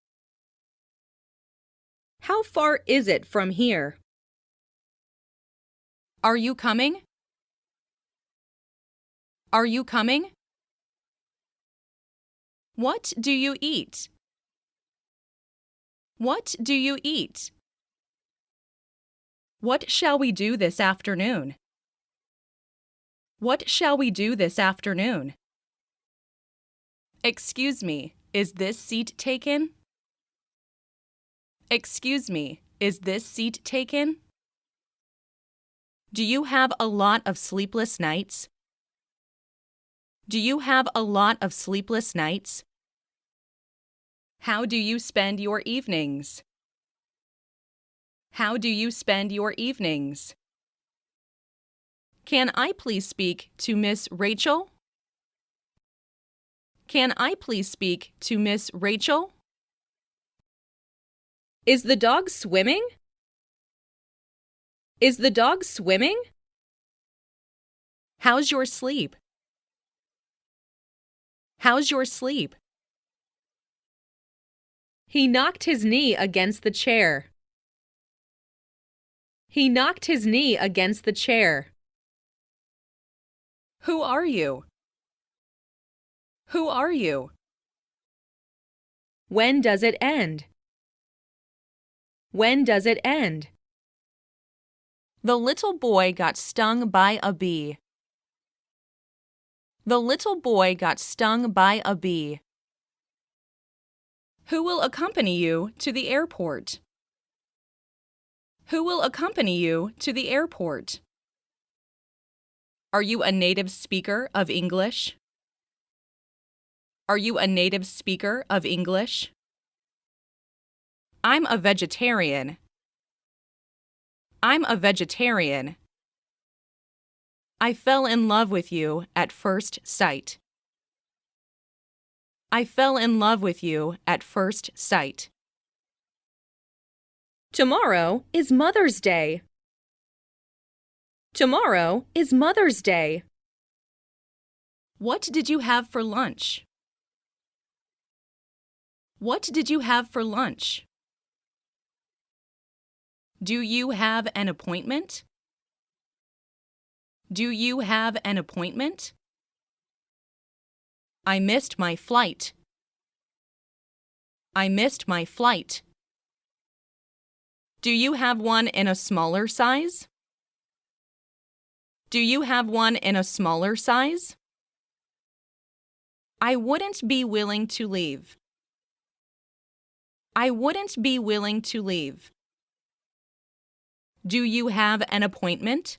[SPEAKER 2] How far is it from here?
[SPEAKER 1] Are you coming? Are you coming? What do you eat? What do you eat? What shall we do this afternoon? What shall we do this afternoon? Excuse me, is this seat taken? Excuse me, is this seat taken? Do you have a lot of sleepless nights? Do you have a lot of sleepless nights? How do you spend your evenings? How do you spend your evenings? Can I please speak to Miss Rachel? Can I please speak to Miss Rachel?
[SPEAKER 2] Is the dog swimming? Is the dog swimming?
[SPEAKER 1] How's your sleep? How's your sleep?
[SPEAKER 2] He knocked his knee against the chair. He knocked his knee against the chair.
[SPEAKER 1] Who are you? Who are you?
[SPEAKER 2] When does it end? When does it end?
[SPEAKER 1] The little boy got stung by a bee. The little boy got stung by a bee. Who will accompany you to the airport? Who will accompany you to the airport? Are you a native speaker of English? Are you a native speaker of English? I'm a vegetarian. I'm a vegetarian. I fell in love with you at first sight. I fell in love with you at first sight.
[SPEAKER 2] Tomorrow is Mother's Day. Tomorrow is Mother's Day.
[SPEAKER 1] What did you have for lunch? What did you have for lunch? Do you have an appointment? Do you have an appointment? I missed my flight. I missed my flight. Do you have one in a smaller size? Do you have one in a smaller size? I wouldn't be willing to leave. I wouldn't be willing to leave. Do you have an appointment?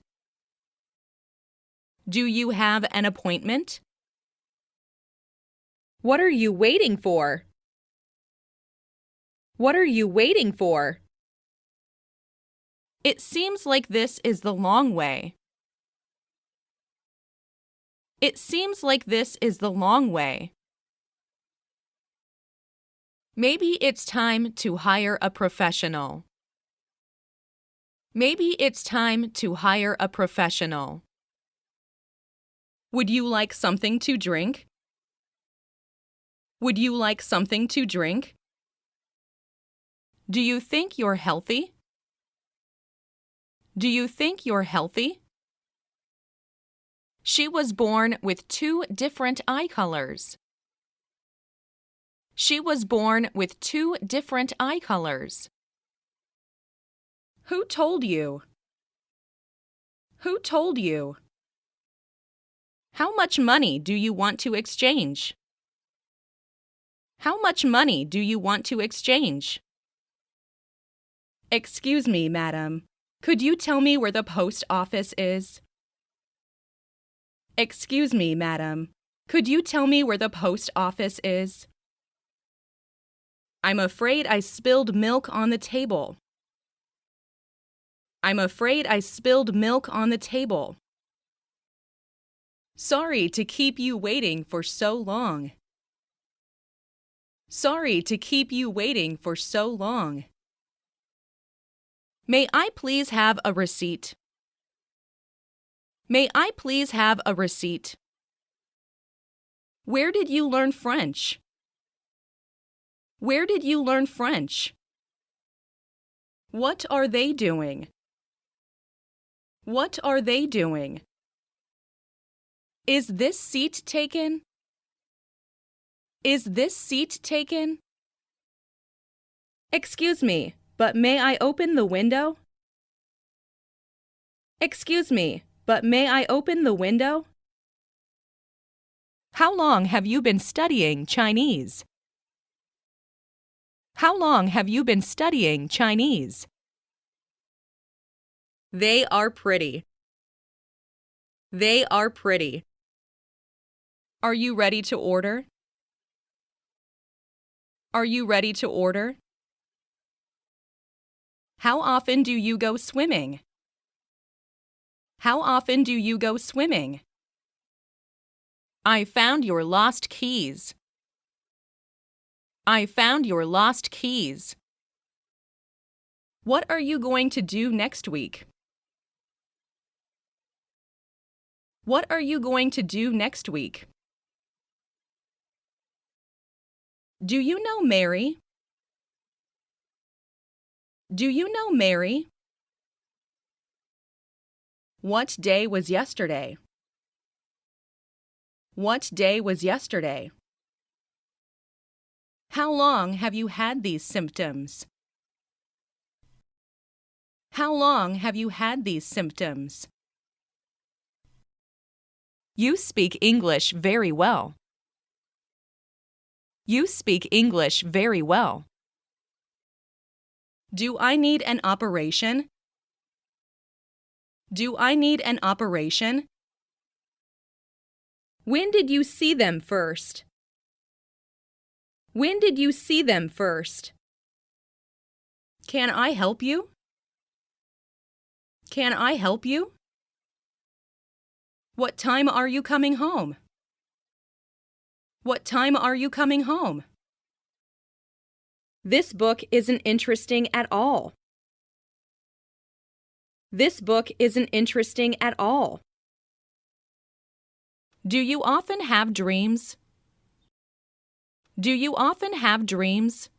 [SPEAKER 1] Do you have an appointment?
[SPEAKER 2] What are you waiting for? What are you waiting for?
[SPEAKER 1] It seems like this is the long way. It seems like this is the long way. Maybe it's time to hire a professional. Maybe it's time to hire a professional. Would you like something to drink? Would you like something to drink? Do you think you're healthy? Do you think you're healthy? She was born with 2 different eye colors. She was born with 2 different eye colors. Who told you? Who told you? How much money do you want to exchange? How much money do you want to exchange? Excuse me, madam. Could you tell me where the post office is? Excuse me, madam. Could you tell me where the post office is? I'm afraid I spilled milk on the table. I'm afraid I spilled milk on the table. Sorry to keep you waiting for so long. Sorry to keep you waiting for so long. May I please have a receipt? May I please have a receipt? Where did you learn French? Where did you learn French? What are they doing? What are they doing? Is this seat taken? Is this seat taken? Excuse me, but may I open the window? Excuse me, but may I open the window? How long have you been studying Chinese? How long have you been studying Chinese? They are pretty. They are pretty. Are you ready to order? Are you ready to order? How often do you go swimming? How often do you go swimming? I found your lost keys. I found your lost keys. What are you going to do next week? What are you going to do next week? Do you know Mary? Do you know Mary? What day was yesterday? What day was yesterday? How long have you had these symptoms? How long have you had these symptoms? You speak English very well. You speak English very well. Do I need an operation? Do I need an operation? When did you see them first? When did you see them first? Can I help you? Can I help you? What time are you coming home? What time are you coming home? This book isn't interesting at all. This book isn't interesting at all. Do you often have dreams? Do you often have dreams?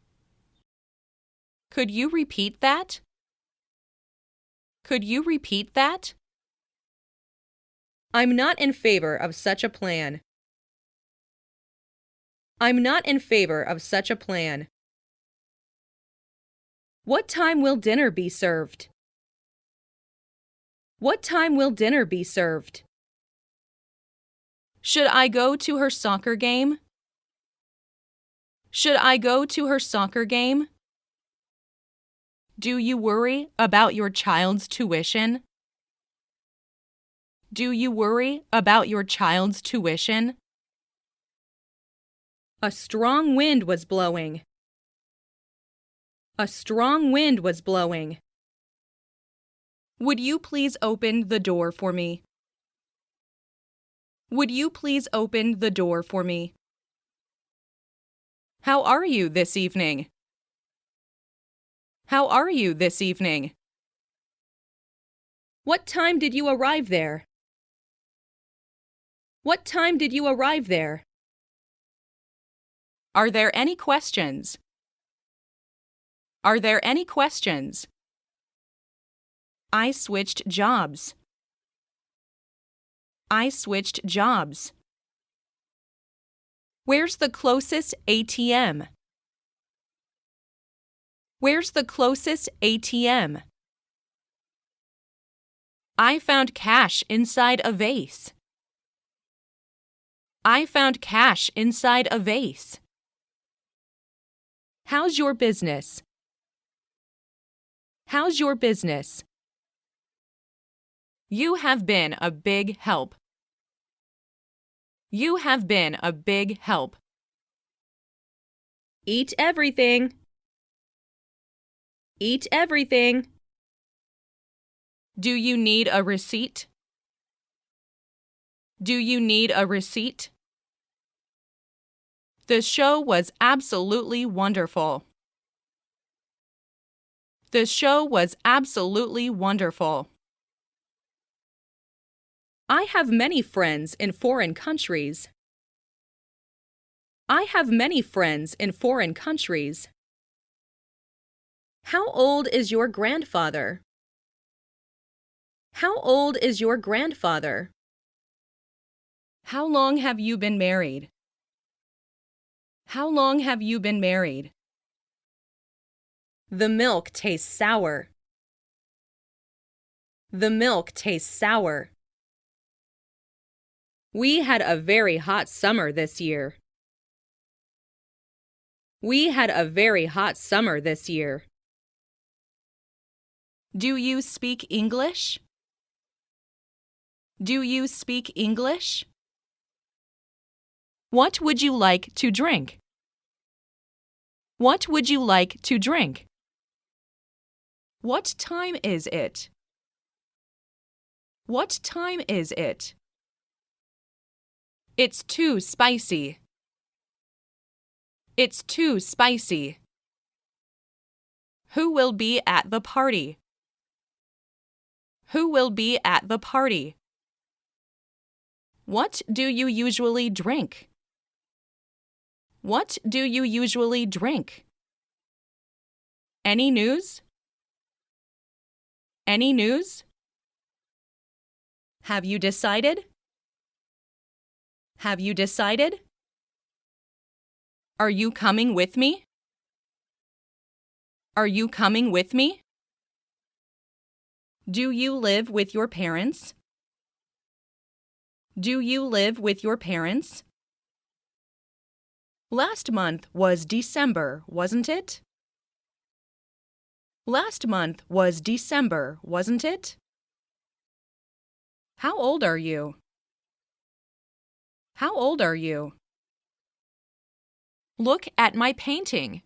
[SPEAKER 1] Could you repeat that? Could you repeat that? I'm not in favor of such a plan. I'm not in favor of such a plan. What time will dinner be served? What time will dinner be served? Should I go to her soccer game? Should I go to her soccer game? Do you worry about your child's tuition? Do you worry about your child's tuition? A strong wind was blowing. A strong wind was blowing. Would you please open the door for me? Would you please open the door for me? How are you this evening? How are you this evening? What time did you arrive there? What time did you arrive there? Are there any questions? Are there any questions? I switched jobs. I switched jobs. Where's the closest ATM? Where's the closest ATM? I found cash inside a vase. I found cash inside a vase. How's your business? How's your business? You have been a big help. You have been a big help.
[SPEAKER 2] Eat everything. Eat everything.
[SPEAKER 1] Do you need a receipt? Do you need a receipt? The show was absolutely wonderful. The show was absolutely wonderful.
[SPEAKER 2] I have many friends in foreign countries. I have many friends in foreign countries. How old is your grandfather? How old is your grandfather?
[SPEAKER 1] How long have you been married? How long have you been married?
[SPEAKER 2] The milk tastes sour. The milk tastes sour. We had a very hot summer this year. We had a very hot summer this year.
[SPEAKER 1] Do you speak English? Do you speak English? What would you like to drink? What would you like to drink? What time is it? What time is it? It's too spicy. It's too spicy. Who will be at the party? Who will be at the party? What do you usually drink? What do you usually drink? Any news? Any news? Have you decided? Have you decided? Are you coming with me? Are you coming with me? Do you live with your parents? Do you live with your parents? Last month was December, wasn't it? Last month was December, wasn't it? How old are you? How old are you? Look at my painting.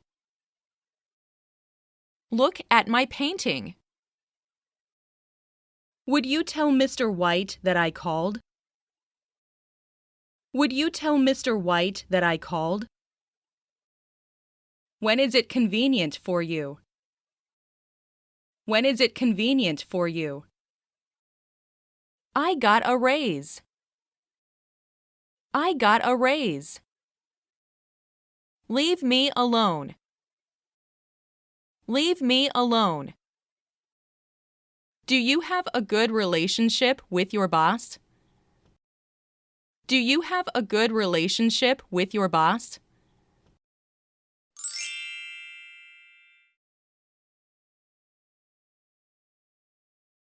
[SPEAKER 1] Look at my painting. Would you tell Mr. White that I called? Would you tell Mr. White that I called? When is it convenient for you? When is it convenient for you? I got a raise. I got a raise. Leave me alone. Leave me alone. Do you have a good relationship with your boss? Do you have a good relationship with your boss?